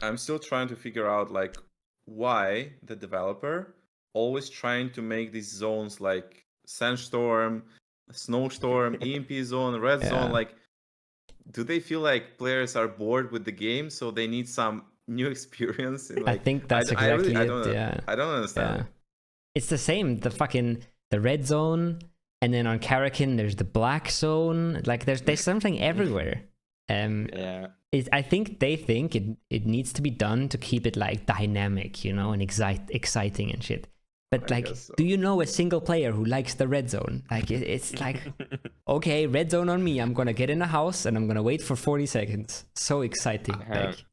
I'm still trying to figure out like why the developer always trying to make these zones like sandstorm, snowstorm, EMP zone, red zone. Like, do they feel like players are bored with the game, so they need some new experience? In, like, I think that's exactly it. I don't understand. It's the same. The red zone, and then on Karakin there's the black zone. Like, there's something everywhere. I think they think it needs to be done to keep it like dynamic, you know, and exciting and shit. But like, do you know a single player who likes the red zone? Like, it's like, okay, red zone on me. I'm gonna get in a house and I'm gonna wait for 40 seconds. So exciting. Like,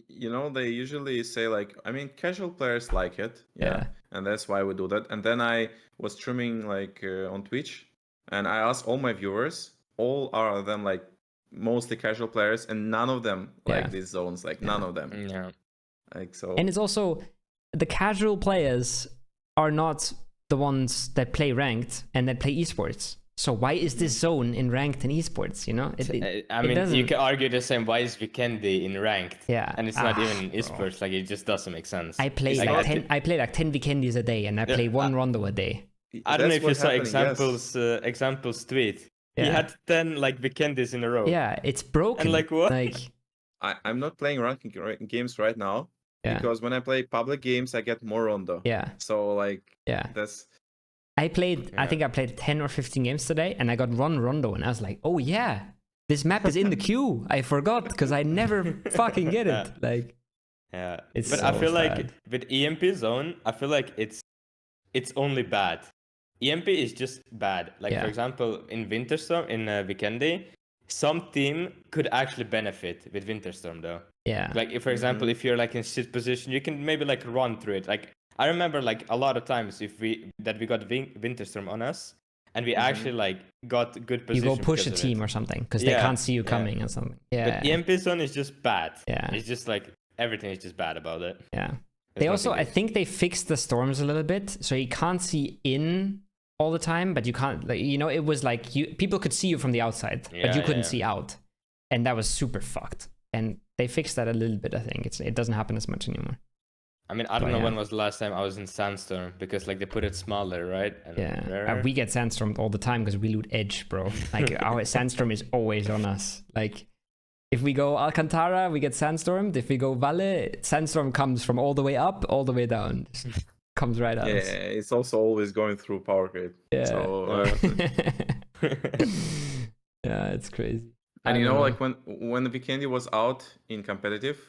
you know, they usually say like, I mean, casual players like it, and that's why we do that. And then I was streaming like on Twitch, and I asked all my viewers, all are of them like mostly casual players, and none of them like these zones, like none of them. Like, so. And it's also the casual players are not the ones that play ranked and that play esports. So why is this zone in ranked and esports, you know? I mean, you can argue the same, why is Vikendi in ranked? Yeah. And it's not even esports, like, it just doesn't make sense. I play like 10 Vikendis a day, and I play one Rondo a day. I don't know if you saw examples tweet. He had 10 like Vikendis in a row. Yeah, it's broken. And like, what? Like, I'm not playing ranking games right now. Because when I play public games, I get more Rondo. Yeah. So like, that's. I think I played 10 or 15 games today, and I got one Rondo, and I was like, oh yeah, this map is in the queue. I forgot because I never fucking get it. Like, but so I feel sad. like with EMP zone, I feel like it's only bad. EMP is just bad. Like, for example, in Winterstorm, in Vikendi, some team could actually benefit with Winterstorm though. Yeah. Like, if, for example, if you're like in shit position, you can maybe like run through it. Like, I remember like a lot of times we got Winterstorm on us, and we actually like got good position. You go push a team or something because they can't see you coming or something. Yeah. But EMP zone is just bad. Yeah. It's just like everything is just bad about it. Yeah. They also, I think they fixed the storms a little bit, so you can't see in all the time, but you can't, like, you know, it was like people could see you from the outside, but you couldn't see out, and that was super fucked. And they fixed that a little bit. I think it doesn't happen as much anymore. I mean, I don't know when was the last time I was in Sandstorm, because like they put it smaller, right? And we get Sandstorm all the time because we loot Edge, bro. Like, our Sandstorm is always on us. Like, if we go Alcantara, we get Sandstormed. If we go Valle, Sandstorm comes from all the way up, all the way down. Just comes right at us. Yeah, it's also always going through power grid. Yeah. So, yeah, it's crazy. And you know, like when the Vikendi was out in competitive,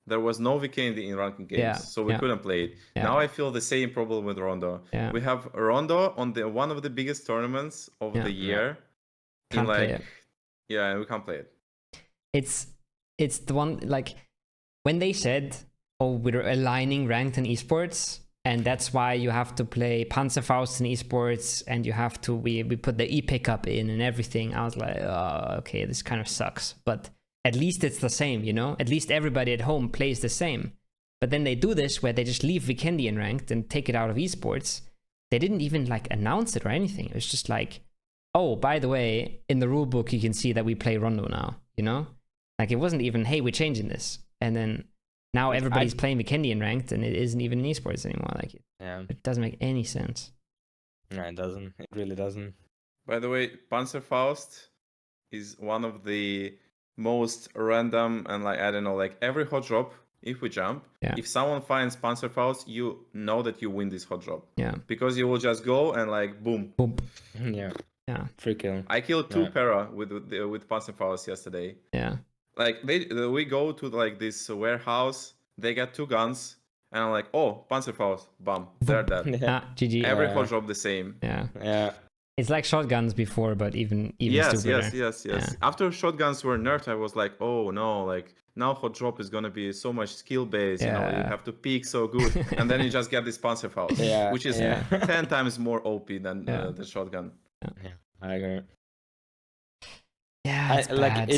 there was no Vikendi in ranking games, so we couldn't play it. Now I feel the same problem with Rondo. We have Rondo on one of the biggest tournaments of the year. Can't play it. And we can't play it. It's the one, like, when they said, oh, we're aligning ranked and esports, and that's why you have to play Panzerfaust in esports, and you have to, we put the e-pickup in and everything. I was like, oh, okay, this kind of sucks. But at least it's the same, you know? At least everybody at home plays the same. But then they do this where they just leave Vikendi in ranked and take it out of esports. they didn't even like announce it or anything. It was just like, oh, by the way, in the rule book, you can see that we play Rondo now, you know? Like, it wasn't even, hey, we're changing this. And then now everybody's playing Vikendi in ranked, and it isn't even in esports anymore. Like, it doesn't make any sense. No, it doesn't. It really doesn't. By the way, Panzerfaust is one of the most random and like, I don't know, like every hot drop, if we jump, if someone finds Panzerfaust, you know that you win this hot drop. Yeah. Because you will just go and like, boom. Boom. Yeah. Yeah. Free kill. I killed 2 para with Panzerfaust yesterday. Yeah. Like we go to like this warehouse, they got 2 guns, and I'm like, oh, Panzerfaust, bam, they're dead. GG. Every hot drop the same. Yeah. Yeah. It's like shotguns before, but even yes, stupider. yes. Yeah. After shotguns were nerfed, I was like, oh no, like now hot drop is gonna be so much skill based. You know, you have to peek so good, and then you just get this Panzerfaust, which is 10 times more OP than the shotgun. Yeah, I agree. Yeah, it's bad.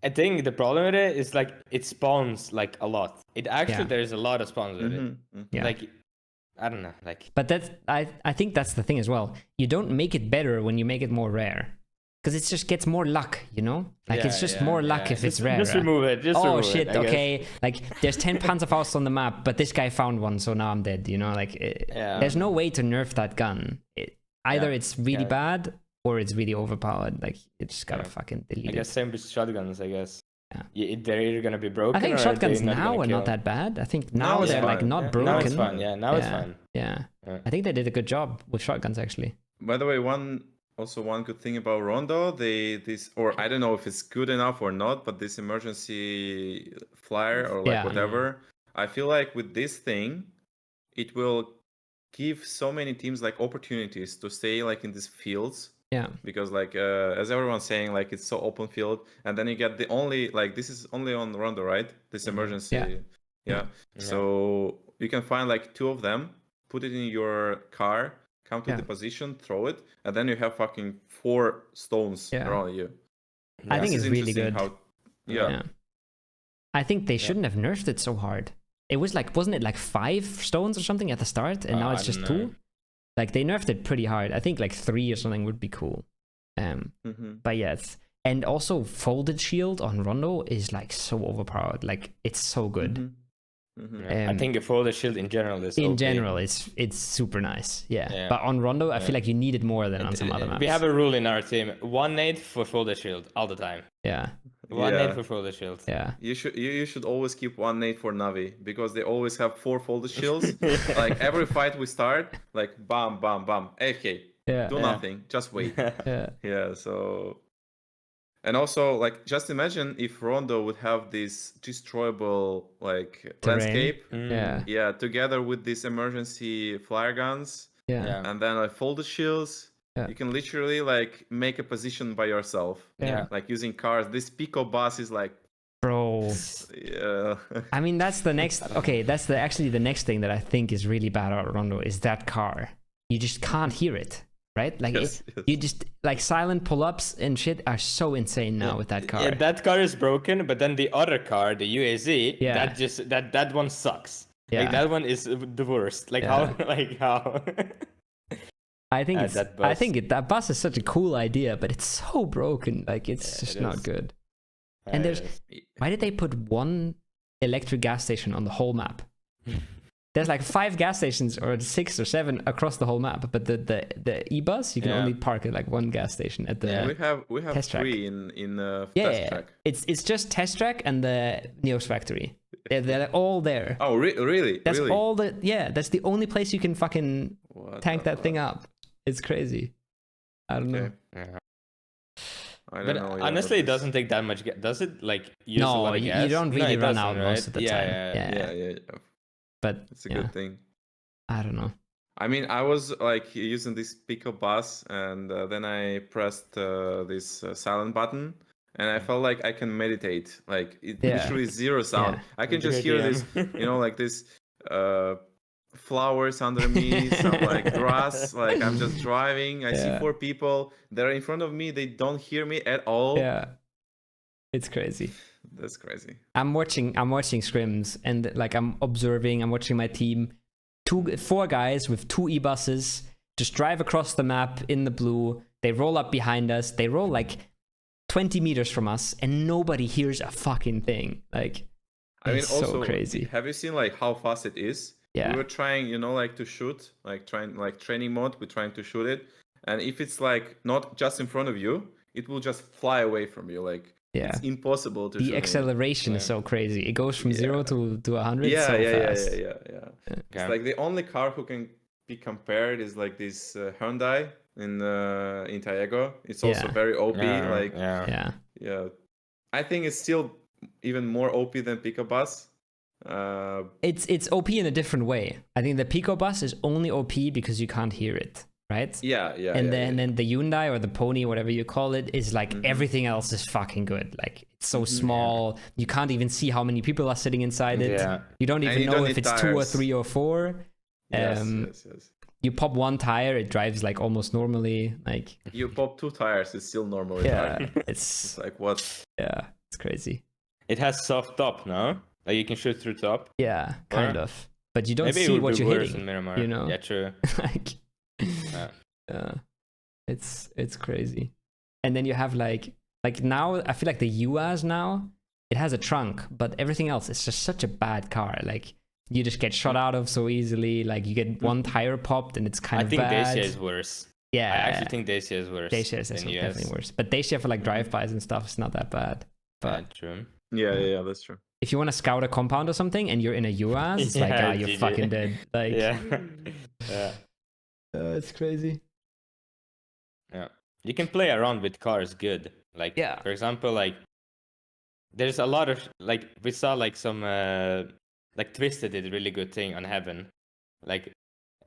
I think the problem with it is like it spawns like a lot. It actually there's a lot of spawns with it. Yeah. Like I don't know, like. But that's I think that's the thing as well. You don't make it better when you make it more rare, because it just gets more luck, you know. Like it's just more luck if it's rare. Just remove it. Oh shit! Okay, like there's 10 Panzerfausts on the map, but this guy found one, so now I'm dead. You know, like there's no way to nerf that gun. Either it's really bad or it's really overpowered. Like you just gotta fucking delete it. I guess same with shotguns. I guess. Yeah. They're either gonna be broken. I think or shotguns not are not that bad. I think now they're like not broken. Now it's fine. Yeah, now it's fine. Yeah. I think they did a good job with shotguns actually. By the way, one good thing about Rondo, or I don't know if it's good enough or not, but this emergency flyer or like whatever, I feel like with this thing, it will give so many teams like opportunities to stay like in these fields. Yeah. Because like as everyone's saying, like it's so open field, and then you get the only like this is only on Rondo, right? This emergency. Yeah. So you can find like 2 of them, put it in your car, come to the position, throw it, and then you have fucking 4 stones around you. I think it's really good. Yeah. I think they shouldn't have nerfed it so hard. It was like, wasn't it like 5 stones or something at the start, and now it's just 2? Like they nerfed it pretty hard. I think like 3 or something would be cool. But and also folded shield on Rondo is like so overpowered. Like it's so good. I think a folded shield in general is it's super nice. But on Rondo, I feel like you need it more than on some other maps. We have a rule in our team: 1 nade for folded shield all the time. Yeah. 1 nade for folded shield. Yeah. You should always keep 1 nade for Navi, because they always have 4 folded shields. Like every fight we start, like bam, bam, bam, AFK. Do nothing, just wait. So. And also, like, just imagine if Rondo would have this destroyable like landscape, together with these emergency flare guns, and then like folded shields. You can literally like make a position by yourself, like using cars. This Pico bus is like, bro. I mean, that's the next. Okay, that's actually the next thing that I think is really bad about Rondo is that car. You just can't hear it. Right? Like you just like silent pull-ups and shit are so insane now with that car. Yeah, that car is broken, but then the other car, the UAZ, that one sucks. Like that one is the worst. Like how I think that bus is such a cool idea, but it's so broken. Like it's just not good. And why did they put 1 electric gas station on the whole map? There's like 5 gas stations or 6 or 7 across the whole map, but the e-bus you can only park at like 1 gas station at the we have test 3 in test track. It's just test track and the Neos factory. They're all there. Oh really? That's all that's the only place you can fucking tank that thing up. It's crazy. I don't know. I don't know. Honestly, it doesn't take that much gas. Does it? Like use a lot of gas? You don't really run out most of the time. Yeah. But it's a good thing. I don't know. I mean, I was like using this Pico bus, and then I pressed this silent button, and I felt like I can meditate. Like it literally 0 sound. I can just hear this, like this flowers under me, some like grass. Like I'm just driving. I see 4 people. They're in front of me. They don't hear me at all. Yeah, it's crazy. That's crazy. I'm watching scrims, and like I'm observing. I'm watching my team. 4 guys with 2 E-buses just drive across the map in the blue. They roll up behind us. They roll like 20 meters from us, and nobody hears a fucking thing. Like, I mean, it's also, so crazy. have you seen like how fast it is? Yeah. We were trying, you know, like to shoot, like training mode. We're trying to shoot it, and if it's like not just in front of you, it will just fly away from you. Like, Yeah. it's impossible to. The shoot it. acceleration is so crazy. It goes from 0 to 100 Yeah, so fast. yeah. It's like the only car who can be compared is like this Hyundai in Tayego. It's also very OP. Yeah. I think it's still even more OP than Pico Bus. It's OP in a different way. I think the Pico Bus is only OP because you can't hear it, right? Yeah. And then the Hyundai or the Pony, whatever you call it, is like everything else is fucking good. Like, it's so small, you can't even see how many people are sitting inside it. Yeah. You don't even know if it's tires. 2 or 3 or 4. Yes. You pop 1 tire, it drives like almost normally. Like, You pop 2 tires, it's still normal. yeah, It's like what? Yeah, it's crazy. It has soft top now. Like you can shoot through top. Yeah, kind of. But you don't Maybe see what you're hitting. Miramar. You know? Yeah, true. Like, it's crazy. And then you have like now, I feel like the UAS now, it has a trunk, but everything else is just such a bad car. Like, you just get shot out of so easily. Like, you get 1 tire popped and it's kind of bad. I think Dacia is worse. Yeah. I actually think Dacia is worse. Dacia is definitely worse. But Dacia for like drive-bys and stuff is not that bad. But true. Yeah, that's true. if you want to scout a compound or something and you're in a UAS, it's like, you're fucking dead. Like, yeah. It's crazy. Yeah. You can play around with cars good. Like, for example, like, there's a lot of, like, we saw, like, some, like, Twisted did a really good thing on Heaven. Like,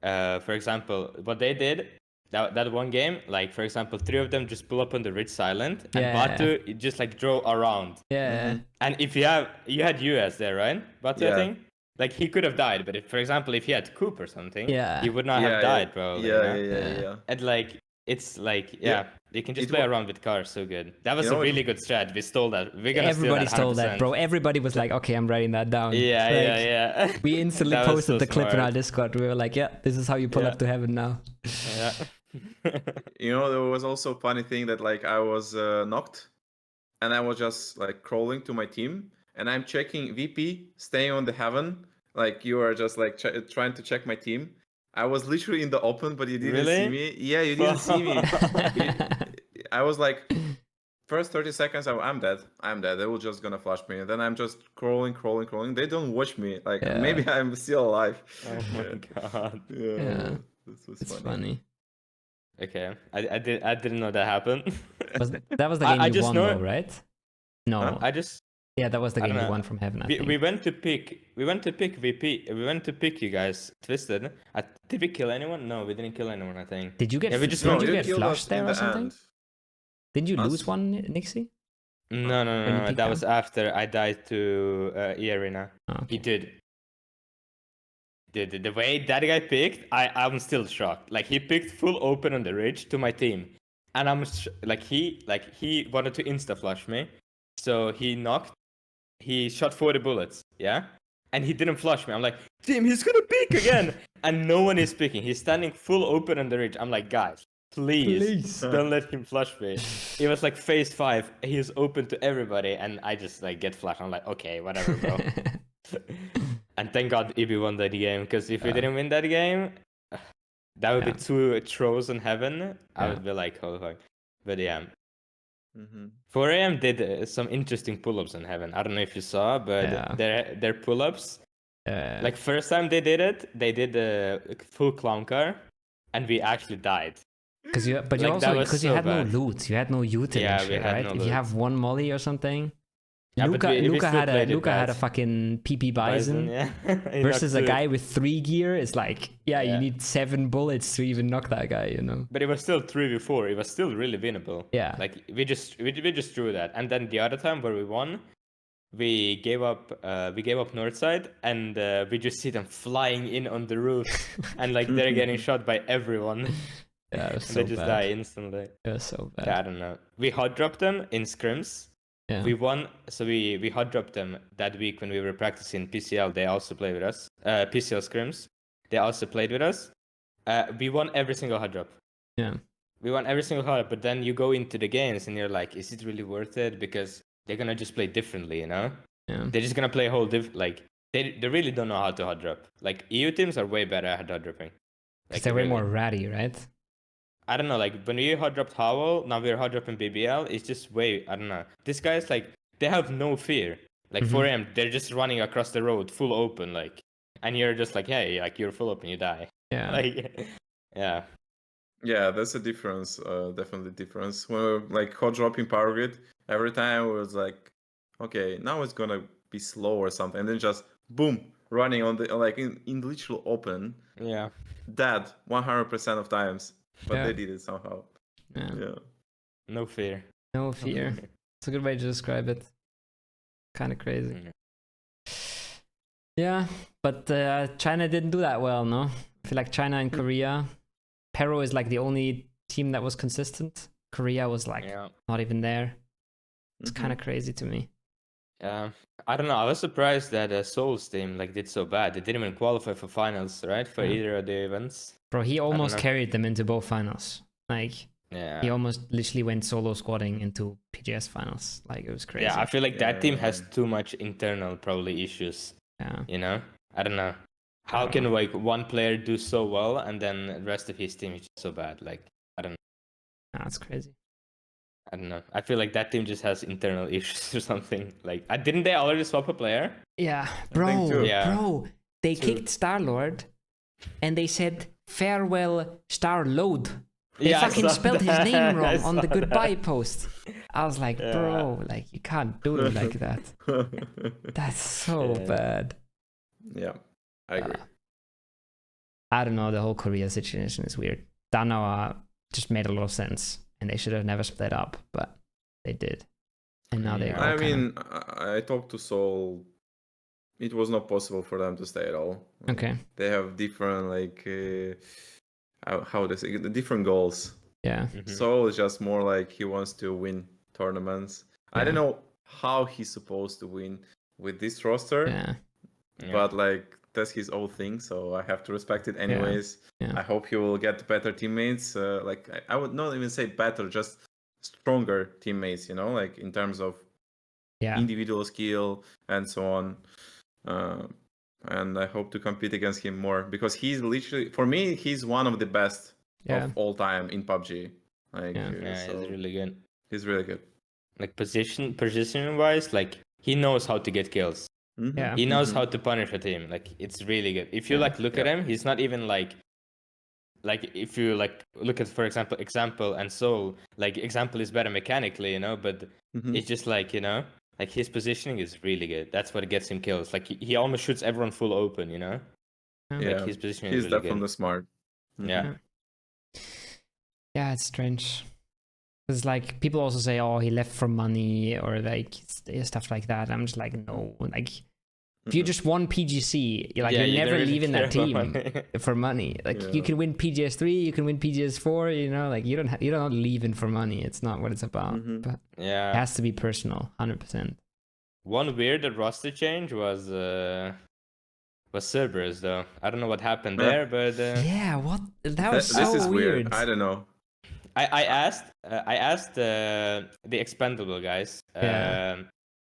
for example, what they did, that one game, like, for example, 3 of them just pull up on the ridge silent, and Batu just, like, drove around. Yeah. And if you had US there, right? Batu, I think? Like, he could have died, but if, for example, if he had Coop or something, he would not have died, probably. Yeah. And, like, it's like, you can just play around with cars so good. That was a really good strat. We stole that. We're gonna Everybody steal stole that, bro. Everybody was like, okay, I'm writing that down. Yeah. We instantly posted the clip in our Discord. We were like, this is how you pull up to Heaven now. Yeah. You know, there was also a funny thing that, like, I was knocked, and I was just, like, crawling to my team, and I'm checking VP, staying on the Heaven, like, you are just, like, trying to check my team. I was literally in the open, but you didn't see me. Yeah, you didn't see me. I was like, first 30 seconds, I'm dead. They were just gonna flash me. And then I'm just crawling. They don't watch me. Like, maybe I'm still alive. Oh my god. Yeah. This was It's funny. Okay, I didn't know that happened. That was the game you won, though, right? No. Huh? Yeah, that was the game you won from Heaven, I think. We went to pick VP. We went to pick you guys, Twisted. Did we kill anyone? No, we didn't kill anyone, I think. Did you get we just did you get flushed there or something? Didn't you lose one, Nixzye? No. That was after I died to E Arena. Oh, okay. He did. The way that guy picked, I'm still shocked. Like, he picked full open on the ridge to my team, and I'm he wanted to insta flush me, so he shot 40 bullets, and he didn't flush me. I'm like, team, he's gonna pick again, and no one is picking. He's standing full open on the ridge. I'm like, guys, please don't let him flush me. It was like phase 5. He's open to everybody, and I just like get flushed. I'm like, okay, whatever, bro. And thank God Ibi won that game, because if we didn't win that game, that would be 2 throws in Heaven. I would be like, oh fuck. But yeah. 4AM did some interesting pull-ups in Heaven. I don't know if you saw, but their pull-ups, like first time they did it, they did a full clown car, and we actually died. Because you had no loot, you had no util and shit, right? If you have 1 molly or something. Luca had a fucking PP Bison versus a guy with 3 gear. It's like, you need 7 bullets to even knock that guy, you know. But it was still 3v4. It was still really winnable. Yeah. Like we just drew that, and then the other time where we won, we gave up north side, and we just see them flying in on the roof, and like they're getting shot by everyone. Yeah, it was so they just bad. die instantly. It was so bad. Yeah, I don't know. We hot dropped them in scrims. Yeah. We won, so we hot dropped them that week when we were practicing PCL. They also play with us. PCL scrims. they also played with us. We won every single hard drop. Yeah. We won every single hard, but then you go into the games and you're like, is it really worth it? Because they're gonna just play differently, you know? Yeah. They're just gonna play a whole like they really don't know how to hard drop. Like EU teams are way better at hard dropping. Like they're way more ratty, right? I don't know, like when we hard dropped Howl, now we're hard dropping BBL, it's just way, I don't know. These guys, like, they have no fear. Like 4M, they're just running across the road full open, like, and you're just like, hey, like you're full open, you die. Yeah. Like, yeah. Yeah, that's a difference, definitely difference. When we're like hot dropping power grid, every time it was like, okay, now it's gonna be slow or something, and then just boom, running on the like in literal open. Yeah. Dead 100% of times, but Yeah. they did it somehow. Yeah. No fear. No fear. It's a good way to describe it. Kind of crazy. Yeah, but China didn't do that well, no? I feel like China and Korea. Pero is like the only team that was consistent. Korea was like not even there. It's kind of crazy to me. Yeah, I don't know. I was surprised that Seoul's team like did so bad. They didn't even qualify for finals, right? For either of the events. Bro, he almost carried them into both finals. Like, he Yeah. almost literally went solo squatting into PGS finals. Like, it was crazy. Yeah, I feel like that team has too much internal probably issues. Yeah. You know? I don't know. How can like one player do so well and then the rest of his team is just so bad? Like, I don't know. That's crazy. I don't know. I feel like that team just has internal issues or something. Like, didn't they already swap a player? Yeah, think bro, too. Yeah. bro. They kicked Star-Lord and they said, farewell Star-Load. They Yeah, I fucking saw spelled his that. name I wrong on saw the that. goodbye post. I was like, bro, like, you can't do it like that. That's so Yeah. bad. Yeah, I agree. I don't know, the whole Korea situation is weird. Danoa just made a lot of sense, and they should have never split up, but they did. And now they Yeah. all I kinda- mean, I talked to Seoul. It was not possible for them to stay at all. Okay, They have different like how they say the different goals. yeah. Seoul is just more like he wants to win tournaments. I don't Yeah. know how he's supposed to win with this roster, Yeah, but like that's his own thing, so I have to respect it anyways. Yeah. I hope he will get better teammates. Like I would not even say better, just stronger teammates. You know, like in terms of yeah. individual skill and so on. And I hope to compete against him more because he's literally, for me, he's one of the best Yeah. of all time in PUBG. Like, Yeah, so he's really good. he's really good. Like position wise, like he knows how to get kills. Mhm. Yeah. He knows how to punish a team. Like it's really good. If you like look at him, he's not even like if you like look at for example and Soul, like example is better mechanically, you know, but Mhm. it's just like, you know, like his positioning is really good. That's what gets him kills. Like he almost shoots everyone full open, you know? Yeah, Like his positioning he's is really definitely good. smart. Mhm. Yeah. Yeah, it's strange. It's like people also say, "Oh, he left for money," or like stuff like that. I'm just like, no. Like, if you just won PGC, you're like, Yeah, you're you don't never really leaving care that about team money. for money. Like, Yeah. you can win PGS 3, you can win PGS 4. You know, like you're not leaving for money. It's not what it's about. Mhm. But it Yeah. has to be personal, 100%. One weird roster change was Cerberus though. I don't know what happened there, but Yeah, what? That was This so is weird. I don't know. I asked the expendable guys. Yeah.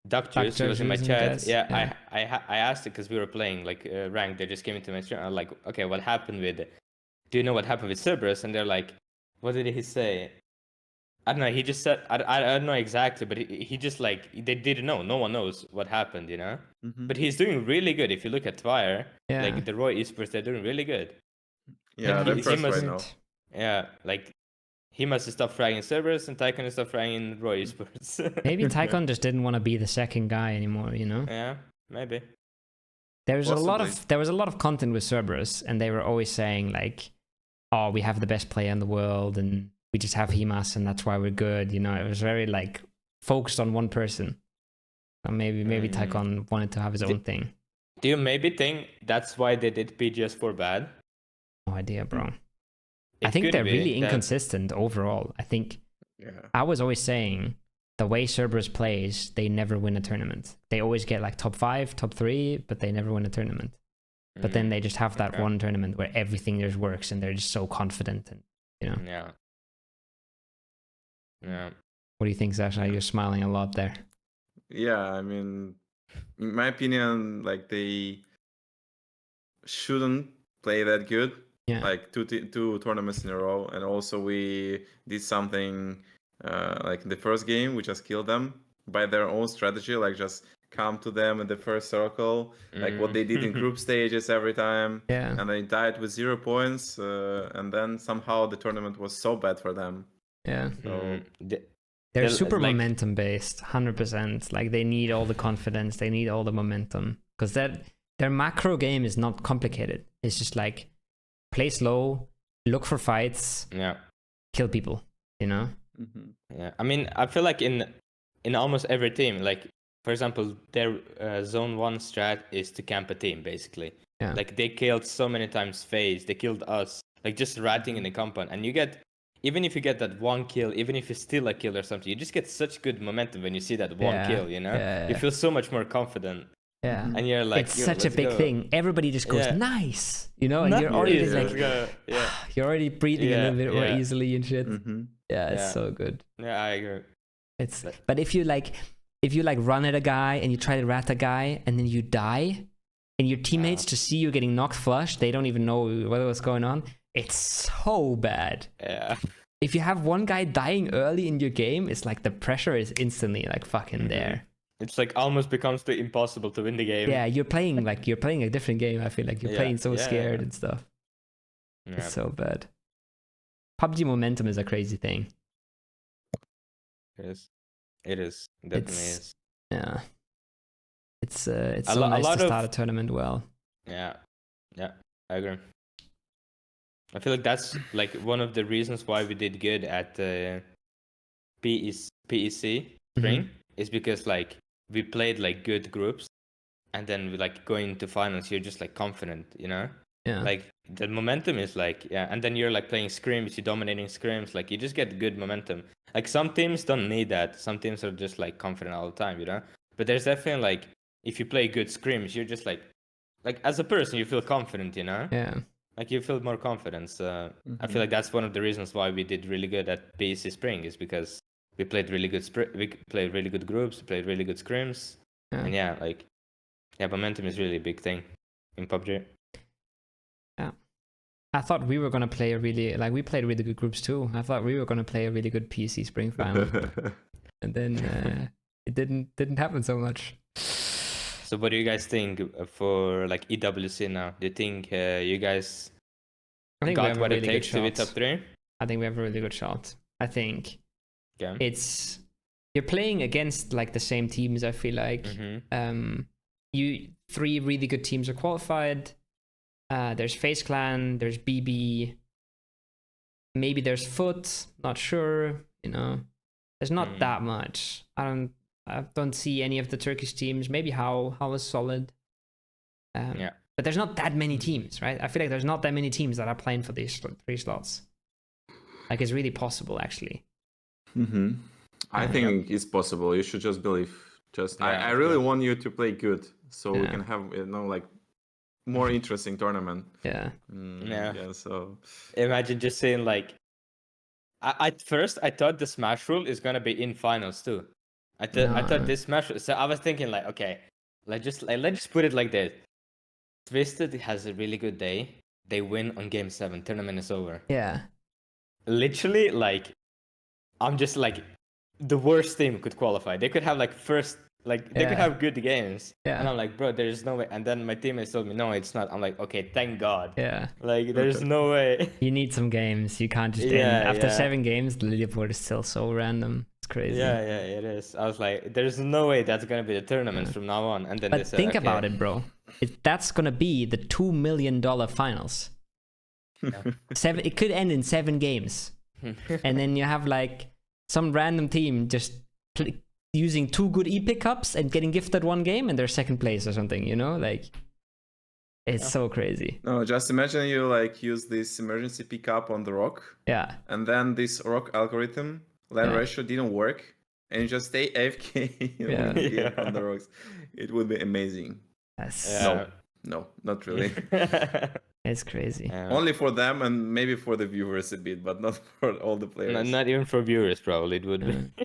Duck Duck Juice, he was in my Juice, chat. guys. Yeah, Yeah. I asked it because we were playing like ranked. They just came into my stream. I'm like, okay, what happened with? Do you know what happened with Cerberus? And they're like, what did he say? I don't know. He just said I don't know exactly, but he just like they didn't know. No one knows what happened, you know. Mhm. But he's doing really good. If you look at Twire, Yeah. like the Roy esports, they're doing really good. Yeah, Like, they're he first must- right now. Yeah, like he must have stopped fragging Cerberus and Tycoon has stopped fragging Roy esports. Maybe Tycoon just didn't want to be the second guy anymore, you know? Yeah, maybe. There was Possibly. a lot of content with Cerberus, and they were always saying like, "Oh, we have the best player in the world, and we just have Himas, and that's why we're good." You know, it was very like focused on one person. So maybe Tycoon wanted to have his own thing. Do you maybe think that's why they did PGS4 bad? No idea, bro. I It think could they're be really that- inconsistent overall. I think Yeah. I was always saying the way Cerberus plays, they never win a tournament. They always get like top 5, top 3, but they never win a tournament. but then they just have that one tournament where everything just works and they're just so confident, and you know. Yeah. What do you think, Sasha? You're smiling a lot there. Yeah, I mean, in my opinion, like they shouldn't play that good. Yeah. Like two tournaments in a row, and also we did something like in the first game, we just killed them by their own strategy, like just come to them in the first circle, like what they did in group stages every time. Yeah. And they died with 0 points, and then somehow the tournament was so bad for them. Yeah. So they're super momentum based, 100%. Like they need all the confidence, they need all the momentum, because their macro game is not complicated. It's just like play slow, look for fights, kill people, you know. Yeah, I mean, I feel like in almost every team, like for example, their zone 1 strat is to camp a team basically. Yeah. Like they killed so many times FaZe, they killed us, like just ratting in the compound, and you get, even if you get that one kill, even if you steal a kill or something, you just get such good momentum when you see that one kill, you know. You feel so much more confident. Yeah, and you're like, it's such a big thing. Everybody just goes nice, you know, and you're already like, you're already breathing a little bit more easily and shit. Yeah, it's so good. Yeah, I agree. But if you like run at a guy and you try to rat a guy and then you die, and your teammates just see you getting knocked flush, they don't even know what's going on. It's so bad. Yeah. If you have one guy dying early in your game, it's like the pressure is instantly like fucking there. It's like almost becomes too impossible to win the game. Yeah, you're playing a different game. I feel like you're playing so scared and stuff. It's so bad. PUBG momentum is a crazy thing. It is. Definitely is. Yeah. It's so nice to start a tournament well. Yeah, I agree. I feel like that's like one of the reasons why we did good at PEC spring is because like we played like good groups, and then we like going into finals, you're just like confident, you know. Yeah. Like the momentum is like and then you're like playing scrims, you're dominating scrims, like you just get good momentum. Like some teams don't need that. Some teams are just like confident all the time, you know. But there's definitely like if you play good scrims, you're just like as a person you feel confident, you know. Yeah. Like you feel more confidence. I feel like that's one of the reasons why we did really good at PEC spring is because we played really good we played really good groups, we played really good scrims, and momentum is really a big thing in PUBG. Yeah, I thought we were gonna play we played really good groups too. I thought we were gonna play a really good PEC spring final, and then it didn't happen so much. So what do you guys think for like EWC now? Do you think you guys got what it takes to be top 3? I think we have a really good shot. I think you're playing against like the same teams. I feel like you 3 really good teams are qualified. There's FaZe Clan, there's BB, maybe there's Foot. Not sure. You know, there's not that much. I don't see any of the Turkish teams. Maybe How is solid. But there's not that many teams, right? I feel like there's not that many teams that are playing for these 3 slots. Like it's really possible, actually. I think it's possible. You should just believe. I really want you to play good, so we can have like more interesting tournament. Yeah. So imagine just saying like, at first I thought the Smash rule is gonna be in finals too. I thought this Smash. So I was thinking like, okay, let's just put it like this. Twisted has a really good day. They win on game 7. Tournament is over. Yeah. Literally, like, I'm just like, the worst team could qualify. They could have like they could have good games. Yeah. And I'm like, bro, there's no way. And then my teammates told me, no, it's not. I'm like, okay, thank God. Yeah. Like, there's no way. You need some games. You can't just end. After 7 games, the leaderboard is still so random. It's crazy. Yeah, it is. I was like, there's no way that's gonna be the tournament from now on. And then but they said, think about it, bro. That's gonna be the $2 million finals. It could end in 7 games, and then you have like some random team just using 2 good E pickups and getting gifted 1 game, and they're 2nd place or something. You know, like it's so crazy. No, just imagine you like use this emergency pickup on the rock. Yeah. And then this rock algorithm land ratio didn't work, and you just stay AFK on the rocks. It would be amazing. Yes. No, not really. It's crazy. Only for them and maybe for the viewers a bit, but not for all the players. Not even for viewers, probably it would be.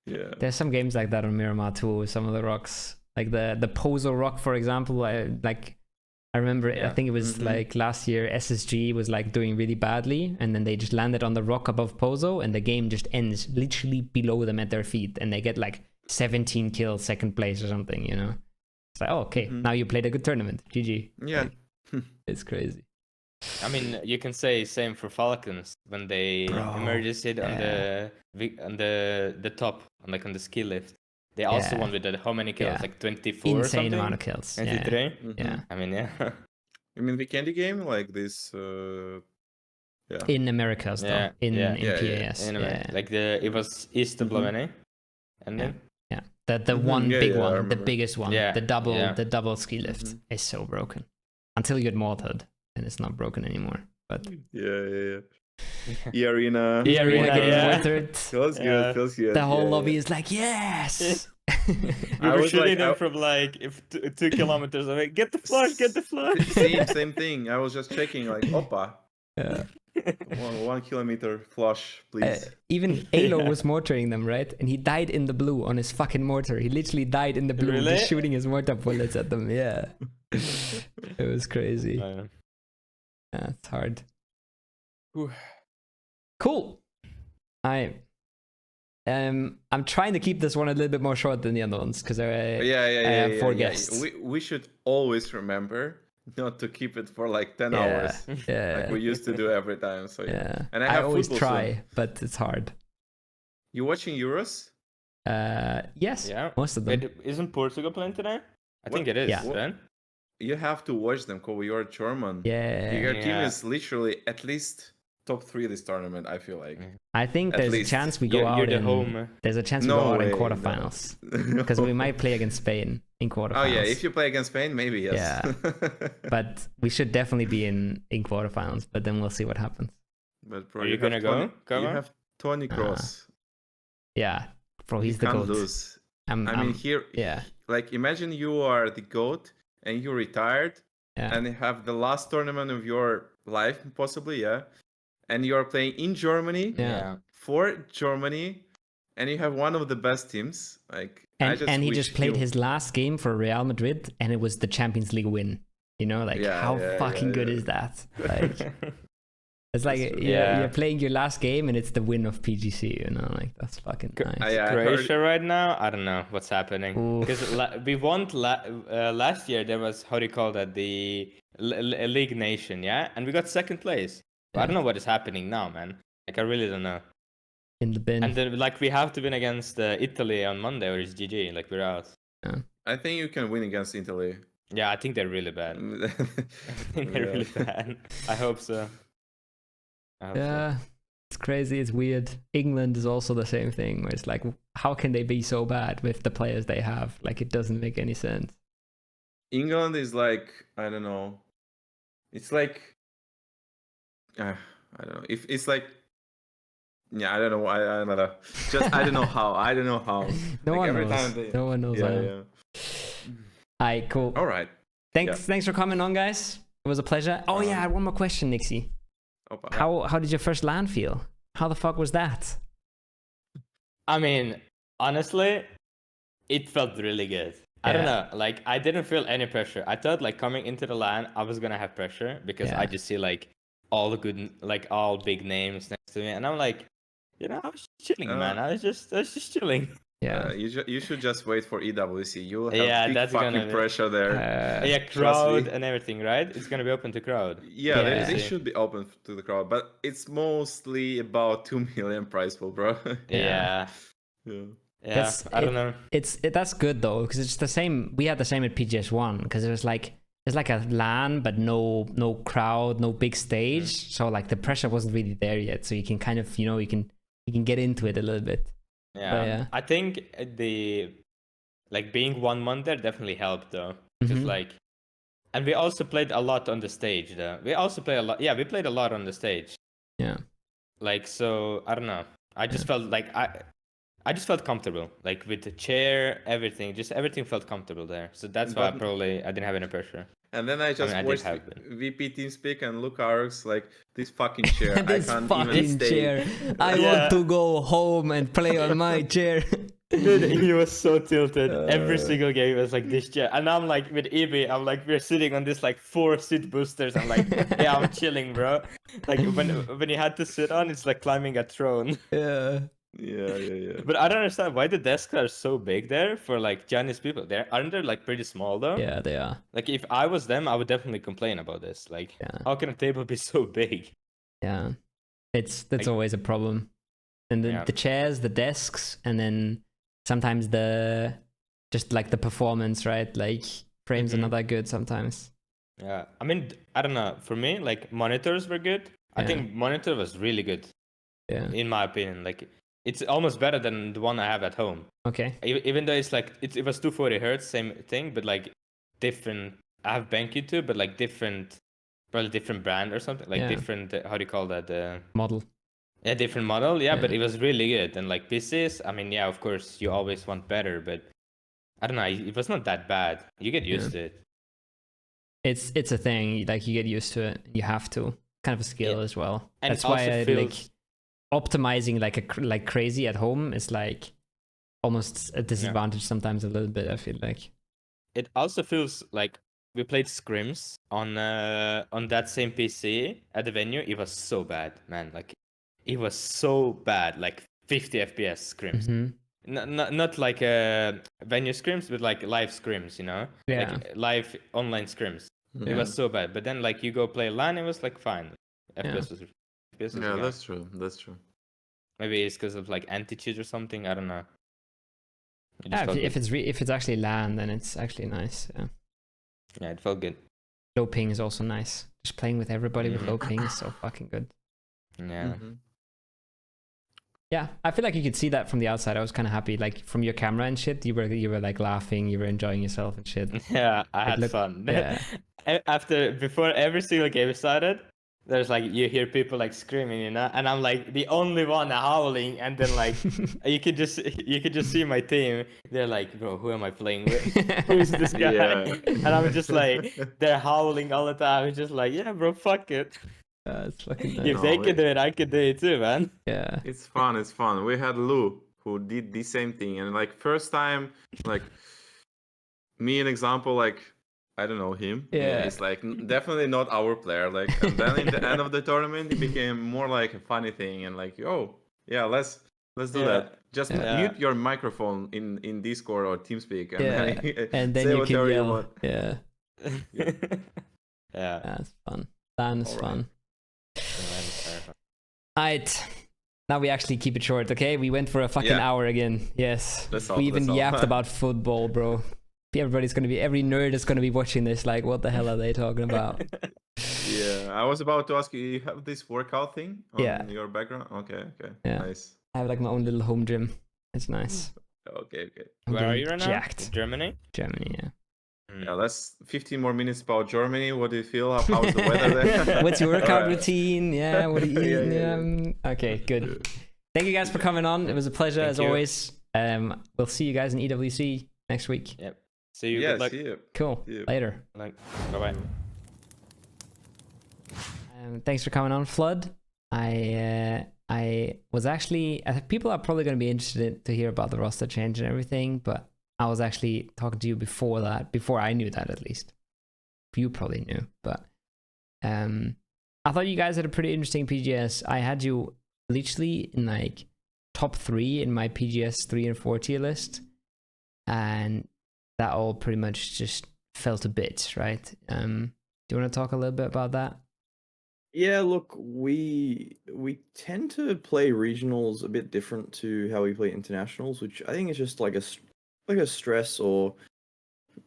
Yeah. There's some games like that on Miramar too. Some of the rocks, like the Pozo rock, for example. I remember, I think it was like last year, SSG was like doing really badly, and then they just landed on the rock above Pozo, and the game just ends literally below them at their feet, and they get like 17 kills, second place or something, you know? It's like, oh, okay, now you played a good tournament. GG. Yeah. Like, it's crazy. I mean, you can say same for Falcons when they emerges it on the top, on the skill lift. They also won with how many kills? Like 24 or something? Insane amount of kills. 23? Yeah. I mean, yeah. I mean, the candy game, like this, In Americas, though. In PAS. In America. Like it was ESWC, and then the one big one, the biggest one, Yeah, the double ski lift is so broken. Until you get mortared, and it's not broken anymore. But E-Arena. E-Arena getting mortared. Feels good. The whole lobby is like, yes! We were shooting them from like 2 kilometers away. Get the flush, get the flush. Same thing. I was just checking, like, Oppa. Yeah. 1 kilometer flush, please. Even Alo was mortaring them, right? And he died in the blue on his fucking mortar. He literally died in the blue, just shooting his mortar bullets at them. Yeah. It was crazy. Yeah, it's hard. Cool. I'm trying to keep this one a little bit more short than the other ones because I have 4 guests. We should always remember not to keep it for like 10 hours. Like we used to do every time. So and I always try, but it's hard. You watching Euros? Yes. Yeah. Most of them. Wait, isn't Portugal playing today? I think it is. Yeah. Then? You have to watch them, Kobe. You're German. Yeah. Your team is literally at least top 3 this tournament, I feel like. I think there's a chance we go out there's a chance we go out in quarterfinals. Because we might play against Spain in quarterfinals. Oh yeah, if you play against Spain, maybe yes. Yeah. But we should definitely be in quarterfinals, but then we'll see what happens. But bro, are you gonna go? You have Tony Kroos. Yeah. Bro, he's the GOAT. Lose. I mean here like imagine you are the GOAT and you retired and you have the last tournament of your life possibly, and you are playing in Germany for Germany, and you have one of the best teams. Like, and he just played his last game for Real Madrid, and it was the Champions League win. You know, like how fucking good is that? Like, it's like you're playing your last game, and it's the win of PGC. You know, like that's fucking nice. Croatia right now, I don't know what's happening because we won last year. There was how do you call that, the League Nation, and we got 2nd place. I don't know what is happening now, man. Like, I really don't know. In the bin. And then, like, we have to win against Italy on Monday, or it's GG. Like, we're out. Yeah. I think you can win against Italy. Yeah, I think they're really bad. I think they're really bad. I hope so. It's crazy. It's weird. England is also the same thing, where it's like, how can they be so bad with the players they have? Like, it doesn't make any sense. England is like, I don't know. It's like, I don't know. If it's like, I don't know. I don't know. Just I don't know how. No like one knows. No one knows. Alright, cool. All right. Thanks for coming on, guys. It was a pleasure. Oh yeah, I had one more question, Nixzye. How did your first LAN feel? How the fuck was that? I mean, honestly, it felt really good. I don't know. Like, I didn't feel any pressure. I thought like coming into the LAN, I was gonna have pressure because I just see like all the good, like all big names next to me, and I'm like, you know, I was chilling, man. I was just chilling. Yeah. You should just wait for EWC. You will have big fucking pressure there. Crowd and everything, right? It's gonna be open to crowd. They should be open to the crowd, but it's mostly about 2 million prize pool, bro. Yeah. I don't know. That's good though, because it's the same. We had the same at PGS 1, because it was like it's like a LAN, but no crowd, no big stage. So like the pressure wasn't really there yet. So you can kind of, you can get into it a little bit. Yeah. I think the like being 1 month there definitely helped though, because and we also played a lot on the stage though. We also played a lot. Yeah, we played a lot on the stage. Yeah. Like, so I don't know. I just felt like I just felt comfortable, like with the chair, everything felt comfortable there. So that's why I didn't have any pressure. And then I just I did watched have been. VP TeamSpeak and Lucarx like this fucking chair. This I can't fucking even stay. chair. I want to go home and play on my chair. Dude, he was so tilted. Every single game was like this chair. And I'm like with EB, I'm like we're sitting on this like 4 seat boosters. I'm like, yeah, I'm chilling, bro. Like when you had to sit on, it's like climbing a throne. Yeah. Yeah. But I don't understand why the desks are so big there for like Chinese people. Aren't they like pretty small though? Yeah, they are. Like if I was them, I would definitely complain about this. Like, how can a table be so big? Yeah, that's Like, always a problem. And the chairs, the desks, and then sometimes just like the performance, right? Like frames are not that good sometimes. Yeah, I mean, I don't know. For me, like monitors were good. I think monitor was really good. Yeah. In my opinion, like it's almost better than the one I have at home. Okay. Even though it's like it was 240 hertz, same thing, but like different. I have BenQ too, but like different, probably different brand or something. Like different. How do you call that? Model. Yeah, different model. Yeah, but it was really good. And like PCs, I mean, yeah, of course you always want better, but I don't know. It was not that bad. You get used to it. It's a thing. Like you get used to it. You have to. Kind of a skill as well. And that's why I like optimizing like crazy at home is like almost a disadvantage sometimes a little bit. I feel like it also feels like we played scrims on that same PC at the venue. It was so bad, man. Like it was so bad. Like 50 FPS scrims. Not like venue scrims, but like live scrims. You know, like live online scrims. It was so bad. But then like you go play LAN, it was like fine. FPS was that's true. That's true. Maybe it's because of like anti-cheat or something. I don't know. Yeah, if it's actually LAN, then it's actually nice. Yeah, it felt good. Low ping is also nice. Just playing with everybody with low ping is so fucking good. Yeah. Yeah, I feel like you could see that from the outside. I was kind of happy, like from your camera and shit. You were like laughing, you were enjoying yourself and shit. Yeah, I had fun. Yeah. Before every single game started, there's like you hear people like screaming, you know, and I'm like the only one howling, and then like you could just see my team. They're like, bro, who am I playing with? Who's this guy? And I'm just like, they're howling all the time. It's just like, yeah, bro, fuck it. It's fucking nice. If they can do it, I can do it too, man. Yeah. It's fun. It's fun. We had Lou who did the same thing, and like first time, like me an example, like I don't know him. Yeah. It's like definitely not our player. Like, and then in the end of the tournament, it became more like a funny thing, and like, oh yeah, let's do that. Just mute your microphone in Discord or TeamSpeak, and then you can yell. Yeah. That's fun. LAN is fun. Alright, now we actually keep it short, okay? We went for a fucking hour again. Yes. We even yapped about football, bro. Every nerd is gonna be watching this like, what the hell are they talking about? Yeah, I was about to ask you have this workout thing on your background? Okay. Yeah. Nice. I have like my own little home gym. It's nice. Okay. Where are you right jacked. now? Germany, yeah. Yeah, that's 15 more minutes about Germany. What do you feel? How's the weather there? What's your workout routine? Yeah, what are you eating? Okay, good. Thank you guys for coming on. It was a pleasure as always. We'll see you guys in EWC next week. Yep. See you. Good luck. See you. Cool. See you. Later. Bye-bye. Thanks for coming on, Fludd. I was actually... people are probably going to be interested to hear about the roster change and everything, but I was actually talking to you before that, before I knew that at least. You probably knew, but I thought you guys had a pretty interesting PGS. I had you literally in like top 3 in my PGS 3 and 4 tier list, and that all pretty much just fell to bits, right? Do you want to talk a little bit about that? Yeah, look, we tend to play regionals a bit different to how we play internationals, which I think is just like a stress or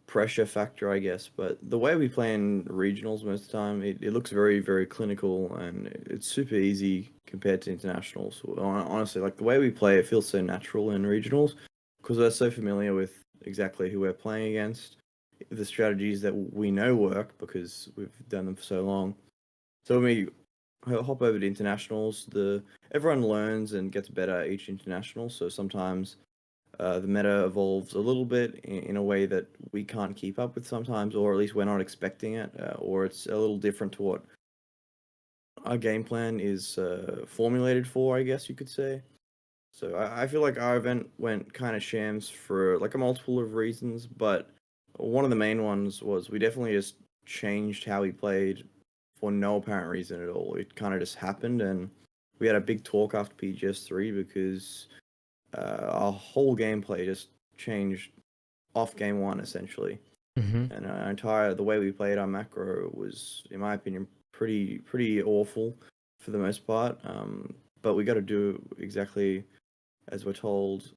pressure factor, I guess. But the way we play in regionals most of the time, it looks very, very clinical, and it's super easy compared to internationals. Honestly, like the way we play, it feels so natural in regionals because we're so familiar with exactly who we're playing against, the strategies that we know work because we've done them for so long. So when we hop over to internationals, everyone learns and gets better at each international. So sometimes the meta evolves a little bit in a way that we can't keep up with sometimes, or at least we're not expecting it, or it's a little different to what our game plan is formulated for, I guess you could say. So I feel like our event went kind of shams for like a multiple of reasons, but one of the main ones was we definitely just changed how we played for no apparent reason at all. It kind of just happened, and we had a big talk after PGS 3 because our whole gameplay just changed off game 1 essentially. And the way we played our macro was, in my opinion, pretty awful for the most part. But we got to do exactly as we're told,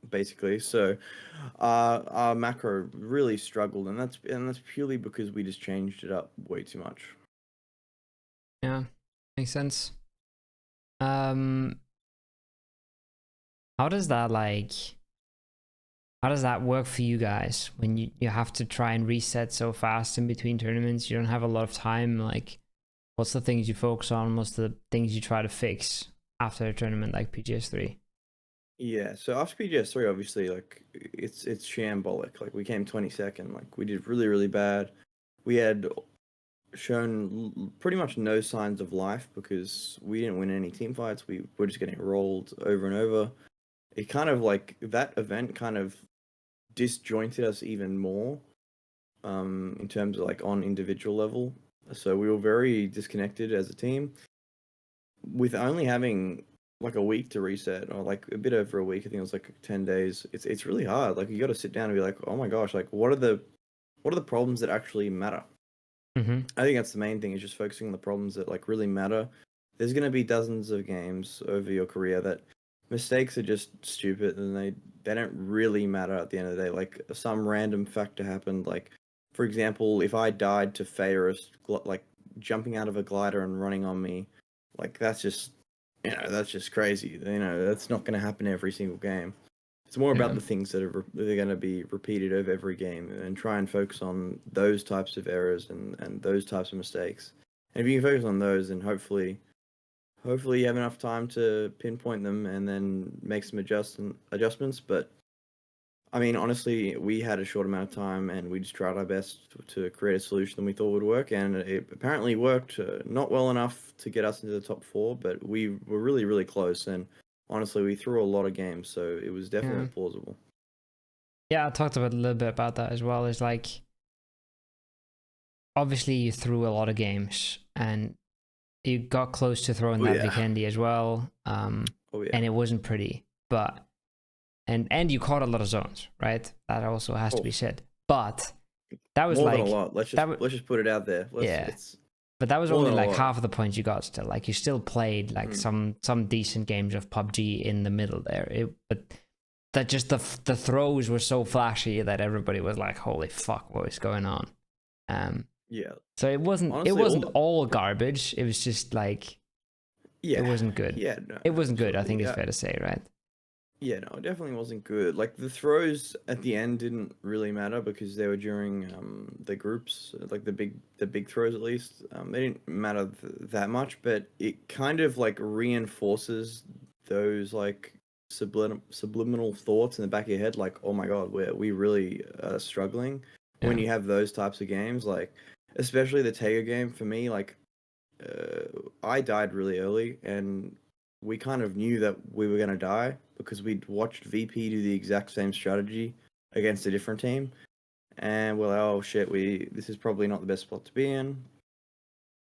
basically. So our macro really struggled, and that's purely because we just changed it up way too much. Yeah, makes sense. How does that work for you guys when you have to try and reset so fast in between tournaments? You don't have a lot of time. Like, what's the things you focus on? What's the things you try to fix after a tournament like PGS 3? Yeah, so after PGS 3, obviously, like, it's shambolic. Like, we came 22nd. Like, we did really bad. We had shown pretty much no signs of life because we didn't win any team fights. We were just getting rolled over and over. It kind of like that event kind of disjointed us even more in terms of like on individual level. So we were very disconnected as a team with only having like a week to reset, or like a bit over a week. I think it was like 10 days. It's really hard. Like, you got to sit down and be like, oh my gosh, like what are the problems that actually matter? I think that's the main thing, is just focusing on the problems that like really matter. There's going to be dozens of games over your career that mistakes are just stupid and they don't really matter at the end of the day. Like, some random factor happened. Like, for example, if I died to Pharos, like jumping out of a glider and running on me, like that's just, that's just crazy. That's not going to happen every single game. It's more about the things that are going to be repeated over every game, and try and focus on those types of errors and those types of mistakes. And if you can focus on those, then hopefully you have enough time to pinpoint them and then make some adjustments. But I mean, honestly, we had a short amount of time, and we just tried our best to create a solution we thought would work, and it apparently worked. Not well enough to get us into the top 4, but we were really close. And honestly, we threw a lot of games, so it was definitely plausible. Yeah, I talked about a little bit about that as well. It's like, obviously you threw a lot of games, and you got close to throwing that Vikendi as well. And it wasn't pretty, but and you caught a lot of zones, right? That also has to be said. But that was more like than a lot. Let's just put it out there. But that was only like half of the points you got still. Like, you still played like some decent games of PUBG in the middle there. But that just the throws were so flashy that everybody was like, holy fuck, what is going on? So it wasn't all garbage. It was just like, it wasn't good. It wasn't good, I think it's fair to say, right? Yeah, no, it definitely wasn't good. Like, the throws at the end didn't really matter because they were during the groups, like the big throws at least. They didn't matter that much, but it kind of like reinforces those like subliminal thoughts in the back of your head, like, oh my god, we really struggling when you have those types of games, like especially the TWIS game. For me, like I died really early, and we kind of knew that we were going to die because we'd watched VP do the exact same strategy against a different team. And we're like, oh shit, this is probably not the best spot to be in.